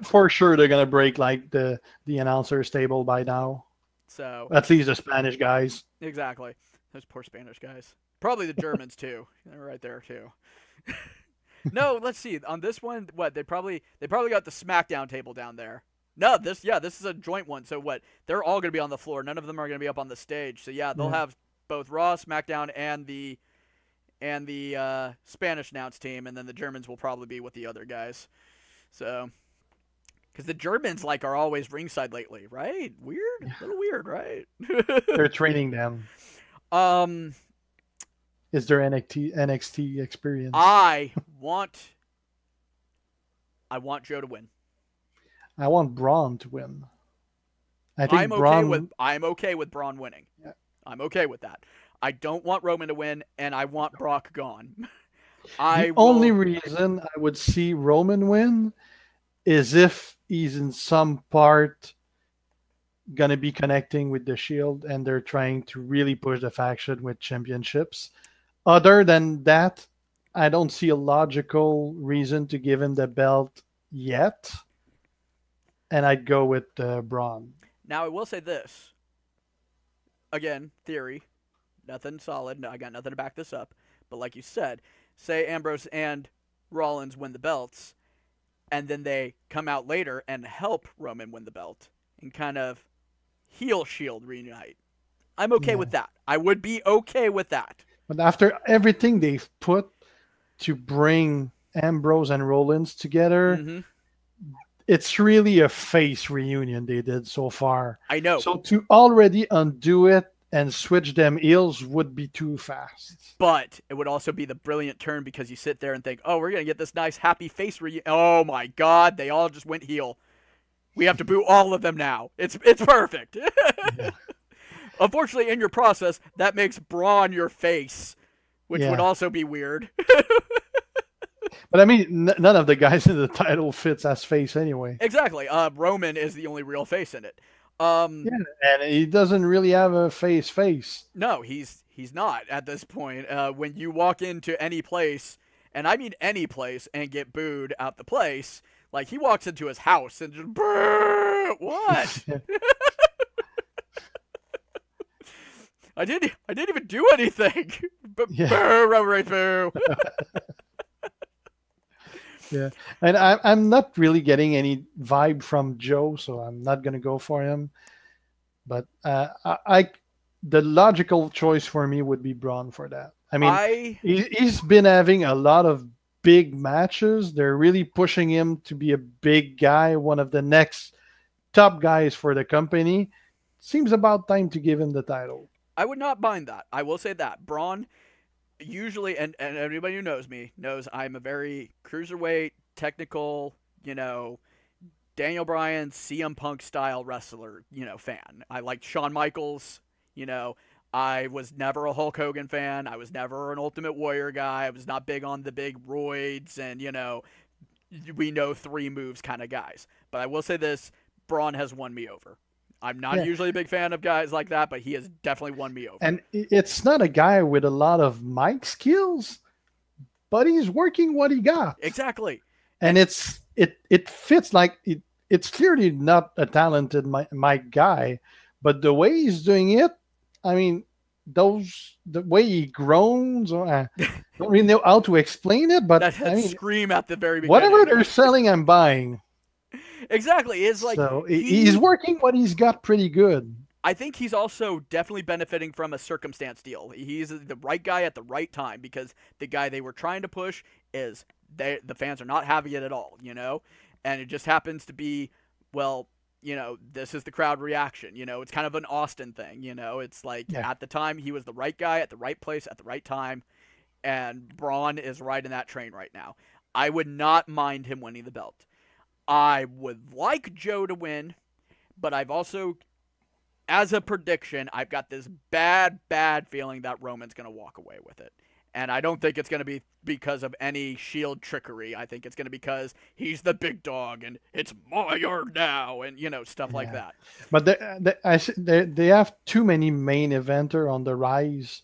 For sure, they're gonna break like the announcer's table by now. So at least the Spanish guys. Exactly. Those poor Spanish guys. Probably the Germans too. They're right there too. No, let's see. On this one, what they probably got the SmackDown table down there. No, this is a joint one. So what? They're all gonna be on the floor. None of them are gonna be up on the stage. So yeah, they'll have both Raw, SmackDown, and the Spanish announce team, and then the Germans will probably be with the other guys. So. Because the Germans are always ringside lately, right? Weird, a little weird, right? They're training them. Is there NXT experience? I want Joe to win. I want Braun to win. I'm okay with Braun winning. Yeah. I'm okay with that. I don't want Roman to win, and I want Brock gone. Only reason I would see Roman win is if he's in some part going to be connecting with the Shield and they're trying to really push the faction with championships. Other than that, I don't see a logical reason to give him the belt yet. And I'd go with Braun. Now, I will say this. Again, theory. Nothing solid. I got nothing to back this up. But like you said, say Ambrose and Rollins win the belts, and then they come out later and help Roman win the belt and kind of heel Shield reunite. I'm okay with that. I would be okay with that. But after everything they've put to bring Ambrose and Rollins together, it's really a face reunion they did so far. I know. So to already undo it and switch them heels would be too fast. But it would also be the brilliant turn because you sit there and think, oh, we're going to get this nice happy face reunion. Oh, my God. They all just went heel. We have to boo all of them now. It's perfect. Yeah. Unfortunately, in your process, that makes Braun your face, which would also be weird. But I mean, none of the guys in the title fits as face anyway. Exactly. Roman is the only real face in it. And he doesn't really have a face. No, he's not at this point. When you walk into any place, and I mean any place, and get booed out the place, like he walks into his house and just what? I didn't even do anything. Boo. Yeah, and I'm not really getting any vibe from Joe, so I'm not gonna go for him. But the logical choice for me would be Braun for that. I mean, he's been having a lot of big matches. They're really pushing him to be a big guy, one of the next top guys for the company. Seems about time to give him the title. I would not mind that. I will say that Braun. Usually, and everybody who knows me knows I'm a very cruiserweight, technical, Daniel Bryan, CM Punk style wrestler, fan. I liked Shawn Michaels, I was never a Hulk Hogan fan. I was never an Ultimate Warrior guy. I was not big on the big roids and, we know 3 moves kind of guys. But I will say this, Braun has won me over. I'm not usually a big fan of guys like that, but he has definitely won me over. And it's not a guy with a lot of mic skills, but he's working what he got. Exactly. And it fits like it's clearly not a talented mic guy, but the way he's doing it, I mean, the way he groans, I don't really know how to explain it, but scream at the very beginning. Whatever they're selling, I'm buying. Exactly. It's like so he's working what he's got pretty good. I think he's also definitely benefiting from a circumstance deal. He's the right guy at the right time because the guy they were trying to push is the fans are not having it at all, and it just happens to be, this is the crowd reaction. It's kind of an Austin thing. It's like at the time he was the right guy at the right place at the right time, and Braun is riding that train right now. I would not mind him winning the belt. I would like Joe to win, but I've also, as a prediction, I've got this bad feeling that Roman's going to walk away with it. And I don't think it's going to be because of any Shield trickery. I think it's going to be because he's the big dog and it's my yard now and, stuff like that. But they have too many main eventer on the rise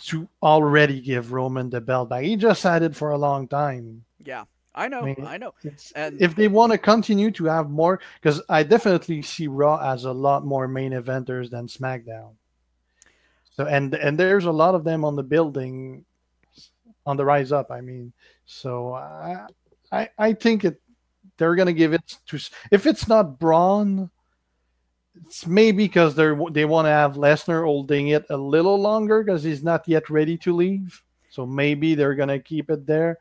to already give Roman the belt back. He just had it for a long time. Yeah, I know. I know. And if they want to continue to have more, because I definitely see Raw as a lot more main eventers than SmackDown. So and there's a lot of them on the building, on the rise up. I mean, so I think they're gonna give it to, if it's not Braun, it's maybe because they want to have Lesnar holding it a little longer because he's not yet ready to leave. So maybe they're gonna keep it there.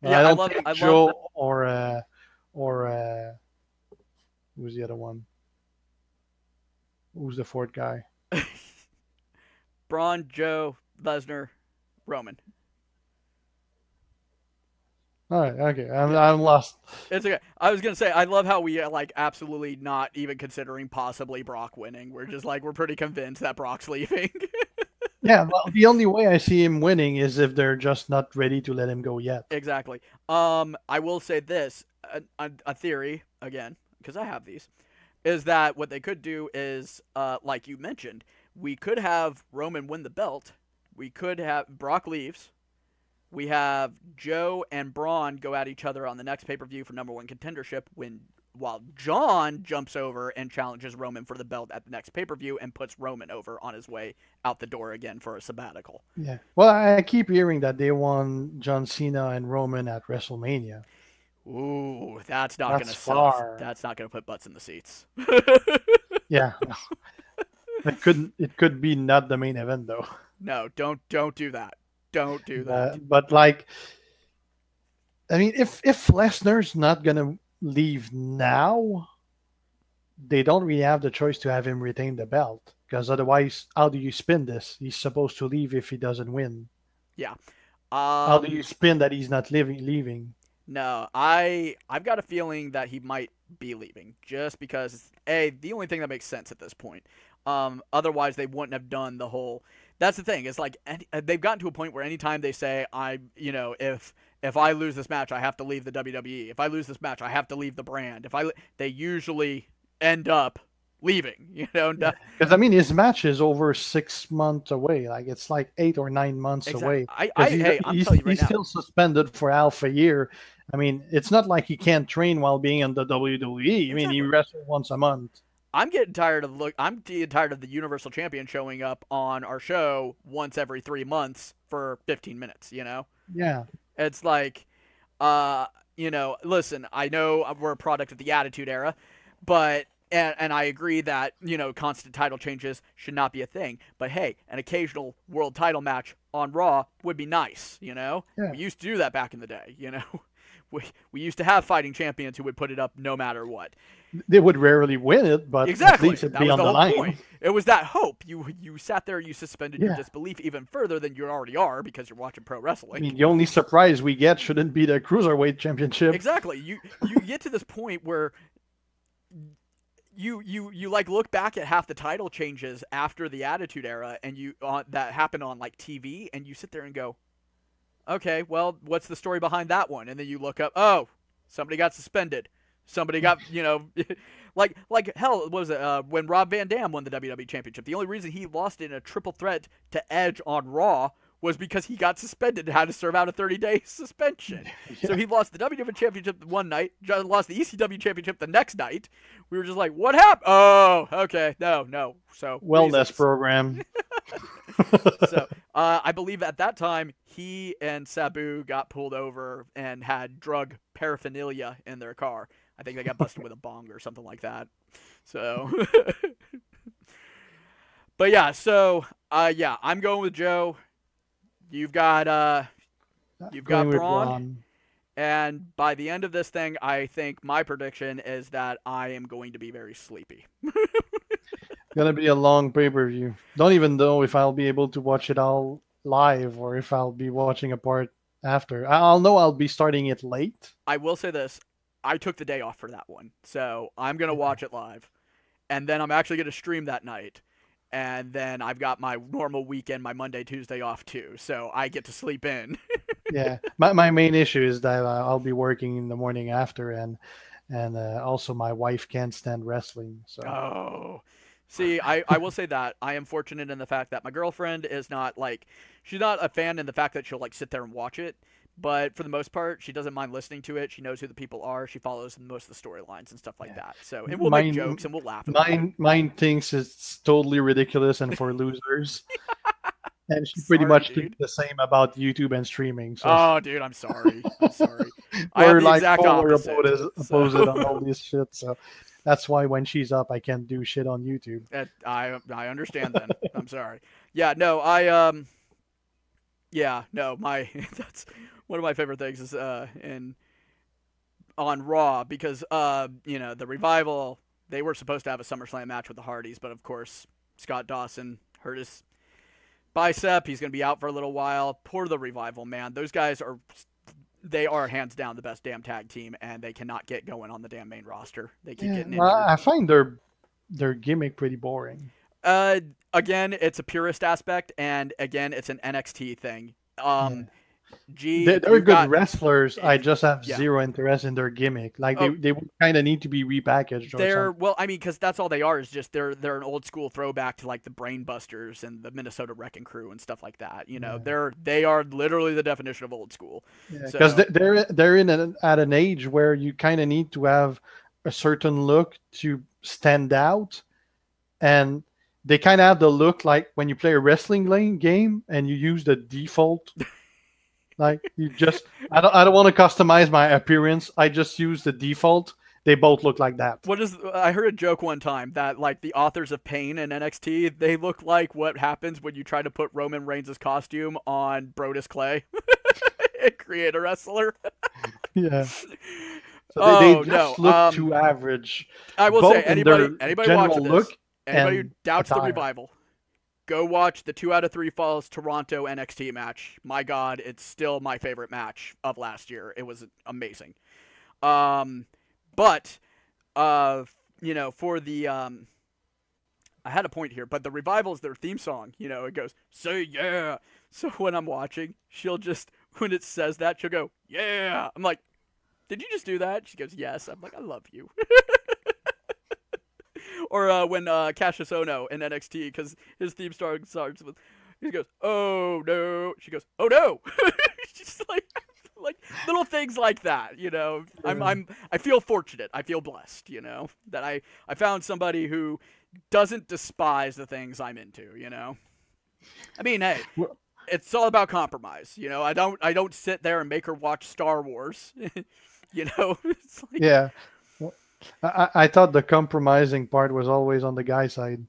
But Yeah, I don't think Joe or who's the other one? Who's the fourth guy? Braun, Joe, Lesnar, Roman. All right, okay, I'm lost. It's okay. I was gonna say, I love how we like absolutely not even considering possibly Brock winning. We're just like, we're pretty convinced that Brock's leaving. Yeah, well, the only way I see him winning is if they're just not ready to let him go yet. Exactly. I will say this, a theory again, because I have these, is that what they could do is, like you mentioned, we could have Roman win the belt. We could have Brock leaves. We have Joe and Braun go at each other on the next pay-per-view for #1 contendership while John jumps over and challenges Roman for the belt at the next pay-per-view and puts Roman over on his way out the door again for a sabbatical. Yeah. Well, I keep hearing that they want John Cena and Roman at WrestleMania. Ooh, that's not going to sell. That's not going to put butts in the seats. Yeah. It could be not the main event though. No, don't do that. Don't do that. But like, I mean, if Lesnar's not gonna leave now, they don't really have the choice to have him retain the belt, because otherwise, how do you spin this? He's supposed to leave if he doesn't win. Yeah. How do you spin that he's not leaving? No, I've got a feeling that he might be leaving, just because the only thing that makes sense at this point. Otherwise, they wouldn't have done the whole. That's the thing. It's like they've gotten to a point where anytime they say, if I lose this match, I have to leave the WWE. If I lose this match, I have to leave the brand. They usually end up leaving. Because I mean, his match is over 6 months away. Like, it's like 8 or 9 months away. He's still suspended for half a year. I mean, it's not like he can't train while being in the WWE. I mean, he wrestles once a month. I'm getting tired of the Universal Champion showing up on our show once every 3 months for 15 minutes, Yeah. It's like, listen, I know we're a product of the Attitude Era, but, and I agree that, constant title changes should not be a thing. But hey, an occasional world title match on Raw would be nice, Yeah. We used to do that back in the day, We used to have fighting champions who would put it up no matter what. They would rarely win it, but exactly. At least it'd be on the line. Point. It was that hope. You sat there, you suspended your disbelief even further than you already are because you're watching pro wrestling. I mean, the only surprise we get shouldn't be the Cruiserweight Championship. Exactly. You get to this point where you like look back at half the title changes after the Attitude Era and that happened on like TV, and you sit there and go, okay, well, what's the story behind that one? And then you look up, oh, somebody got suspended. Somebody got, like hell, what was it, when Rob Van Dam won the WWE Championship, the only reason he lost in a triple threat to Edge on Raw was because he got suspended and had to serve out a 30-day suspension. Yeah. So he lost the WWE Championship one night, lost the ECW Championship the next night. We were just like, what happened? Oh, okay, no. So wellness program. So I believe at that time, he and Sabu got pulled over and had drug paraphernalia in their car. I think they got busted with a bong or something like that. So, but yeah, so I'm going with Joe. You've got Braun, and by the end of this thing, I think my prediction is that I am going to be very sleepy. Gonna be a long pay-per-view. Don't even know if I'll be able to watch it all live or if I'll be watching a part after. I'll know I'll be starting it late. I will say this. I took the day off for that one. So I'm going to watch it live. And then I'm actually going to stream that night. And then I've got my normal weekend, my Monday, Tuesday off too. So I get to sleep in. Yeah. My main issue is that I'll be working in the morning after. And also my wife can't stand wrestling. So. Oh, See, I will say that I am fortunate in the fact that my girlfriend is not like, she's not a fan in the fact that she'll like sit there and watch it, but for the most part, she doesn't mind listening to it. She knows who the people are. She follows most of the storylines and stuff like that. So, and we'll make jokes and we'll laugh about it. Mine thinks it's totally ridiculous and for losers. And she pretty much thinks the same about YouTube and streaming. So. Oh, dude, I'm sorry. I'm sorry. I have the like exact opposite. Opposite on all this shit. So that's why when she's up, I can't do shit on YouTube. I understand then. I'm sorry. Yeah, no, my that's one of my favorite things is on Raw because the Revival, they were supposed to have a SummerSlam match with the Hardys, but of course Scott Dawson hurt his bicep. He's going to be out for a little while. Poor the Revival, man. Those guys are hands down the best damn tag team, and they cannot get going on the damn main roster. They keep getting injured. I find their gimmick pretty boring. Again, it's a purist aspect, and again, it's an NXT thing. They're good wrestlers. I just have zero interest in their gimmick. Like they kind of need to be repackaged. Because that's all they are is just they're an old school throwback to like the Brainbusters and the Minnesota Wrecking Crew and stuff like that. They are literally the definition of old school. Because they're at an age where you kind of need to have a certain look to stand out, and they kind of have the look like when you play a wrestling game and you use the default. Like you just, I don't want to customize my appearance. I just use the default. They both look like that. I heard a joke one time that like the authors of Pain in NXT, they look like what happens when you try to put Roman Reigns' costume on Brodus Clay and create a wrestler. Yeah. So they just look too average. I will say anybody watching this, anybody who doubts the Revival, go watch the 2 out of 3 Falls Toronto NXT match. My God, it's still my favorite match of last year. It was amazing. But for the I had a point here, but the Revival's their theme song. It goes, "Say yeah." So when I'm watching, when it says that, she'll go, "Yeah." I'm like, "Did you just do that?" She goes, "Yes." I'm like, "I love you." Or when Cassius Ohno in NXT, because his theme song starts with, he goes, "Oh no." She goes, "Oh no." She's like little things like that, I feel fortunate. I feel blessed, that I found somebody who doesn't despise the things I'm into, I mean, hey, it's all about compromise, I don't sit there and make her watch Star Wars, It's like, yeah. I thought the compromising part was always on the guy's side.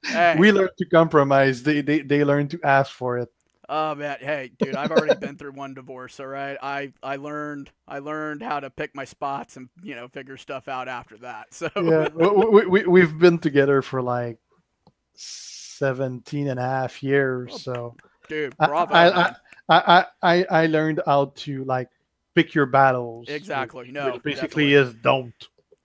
Hey. We learn to compromise. They learn to ask for it. Oh man, hey dude, I've already been through one divorce. All right, I learned how to pick my spots and figure stuff out after that. So yeah, we've been together for like 17 and a half years. So dude, bravo. I learned how to like pick your battles. Exactly. Which basically is don't.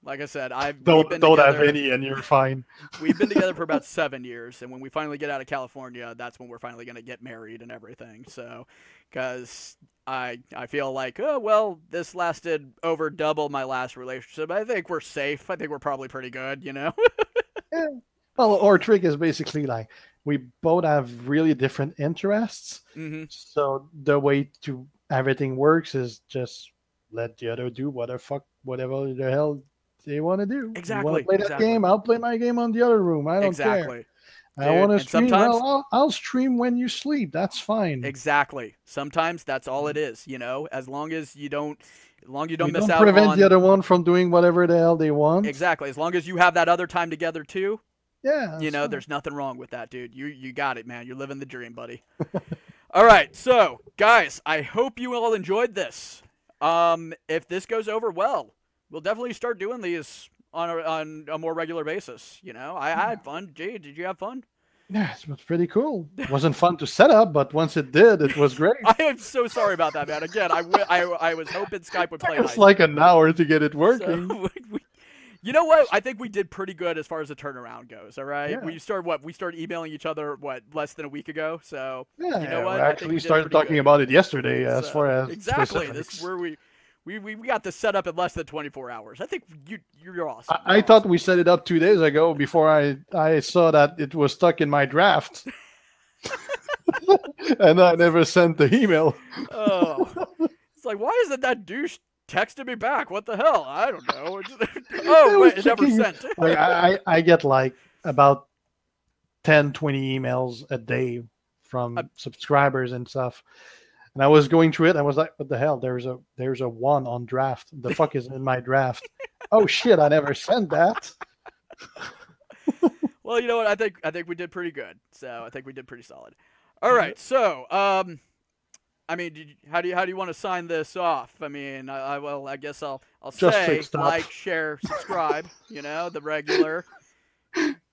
Like I said, don't have any, and you're fine. We've been together for about 7 years, and when we finally get out of California, that's when we're finally going to get married and everything. So, because I feel like, oh well, this lasted over double my last relationship. I think we're safe. I think we're probably pretty good, Yeah. Well, our trick is basically like we both have really different interests. Mm-hmm. So the way to everything works is just let the other do whatever the hell they want to do. Exactly. You want to play that game? I'll play my game on the other room. I don't care. I want to stream. I'll stream when you sleep. That's fine. Exactly. Sometimes that's all it is. As long as you don't miss out. Prevent the other one from doing whatever the hell they want. Exactly. As long as you have that other time together too. Yeah. Fine. There's nothing wrong with that, dude. You got it, man. You're living the dream, buddy. All right, so guys, I hope you all enjoyed this. If this goes over well, we'll definitely start doing these on a more regular basis. I had fun. Jay, did you have fun? Yeah, it was pretty cool. It wasn't fun to set up, but once it did, it was great. I am so sorry about that, man. Again, I was hoping Skype would play nice. It's like an hour to get it working. So, you know what? I think we did pretty good as far as the turnaround goes. All right, yeah. We started emailing each other less than a week ago. So yeah, you know what? We actually started talking about it yesterday. As far as exactly, specifics. this is where We got this set up in less than 24 hours. I think you're awesome. I thought we set it up 2 days ago before I saw that it was stuck in my draft. And I never sent the email. Oh, it's like, why isn't that douche texting me back? What the hell? I don't know. Oh, wait, it never sent. Like, I get like about 10, 20 emails a day from subscribers and stuff. And I was going through it. I was like, what the hell? There's a 1 on draft. The fuck is in my draft? Oh shit, I never sent that. Well, you know what? I think we did pretty good. So I think we did pretty solid. All right. So, I mean, how do you want to sign this off? I mean, I guess I'll say like, share, subscribe. You know, the regular.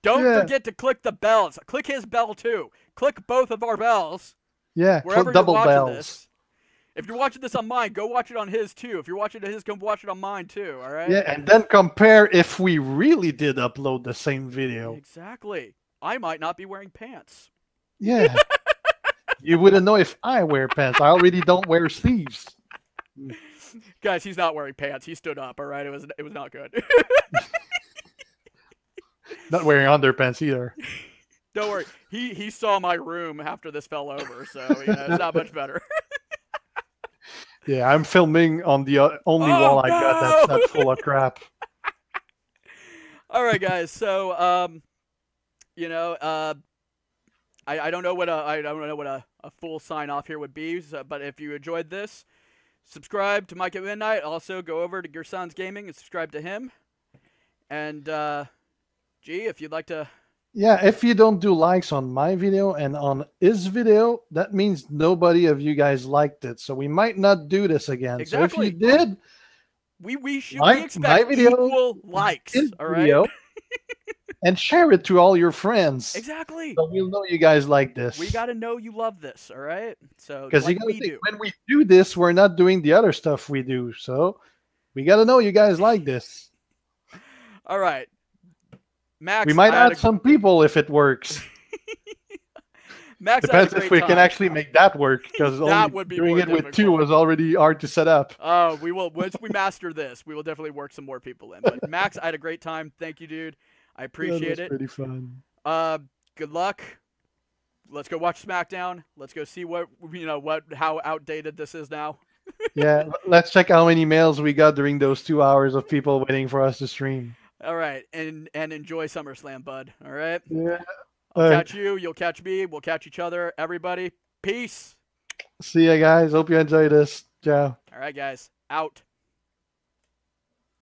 Don't forget to click the bells. Click his bell too. Click both of our bells. Yeah, wherever click double you're watching bells. This. If you're watching this on mine, go watch it on his too. If you're watching it on his, go watch it on mine too. All right. Yeah, and then compare if we really did upload the same video. Exactly. I might not be wearing pants. Yeah. You wouldn't know if I wear pants. I already don't wear sleeves. Guys, he's not wearing pants. He stood up. All right. It was not good. Not wearing underpants either. Don't worry. He saw my room after this fell over, so it's not much better. Yeah, I'm filming on the only wall I got that's full of crap. All right, guys. So, I don't know what a full sign off here would be. So, but if you enjoyed this, subscribe to Mike at Midnight. Also, go over to Guersan's Gaming and subscribe to him. And if you'd like to. Yeah, if you don't do likes on my video and on his video, that means nobody of you guys liked it. So we might not do this again. Exactly. So if you did, we expect equal likes. All right. And share it to all your friends. Exactly. So we'll know you guys like this. We got to know you love this. All right. So because when we do this, we're not doing the other stuff we do. So we got to know you guys like this. All right. Max, we might add some people if it works. Max, depends if we can actually make that work, because doing it with 2 was already hard to set up. Oh, we will. Once we master this, we will definitely work some more people in. But Max, I had a great time. Thank you, dude. I appreciate it. Pretty fun. Good luck. Let's go watch SmackDown. Let's go see how outdated this is now. Yeah, let's check how many mails we got during those 2 hours of people waiting for us to stream. All right, and enjoy SummerSlam, bud. All right. Yeah. I'll catch you. You'll catch me. We'll catch each other. Everybody, peace. See ya, guys. Hope you enjoy this. Ciao. All right, guys. Out.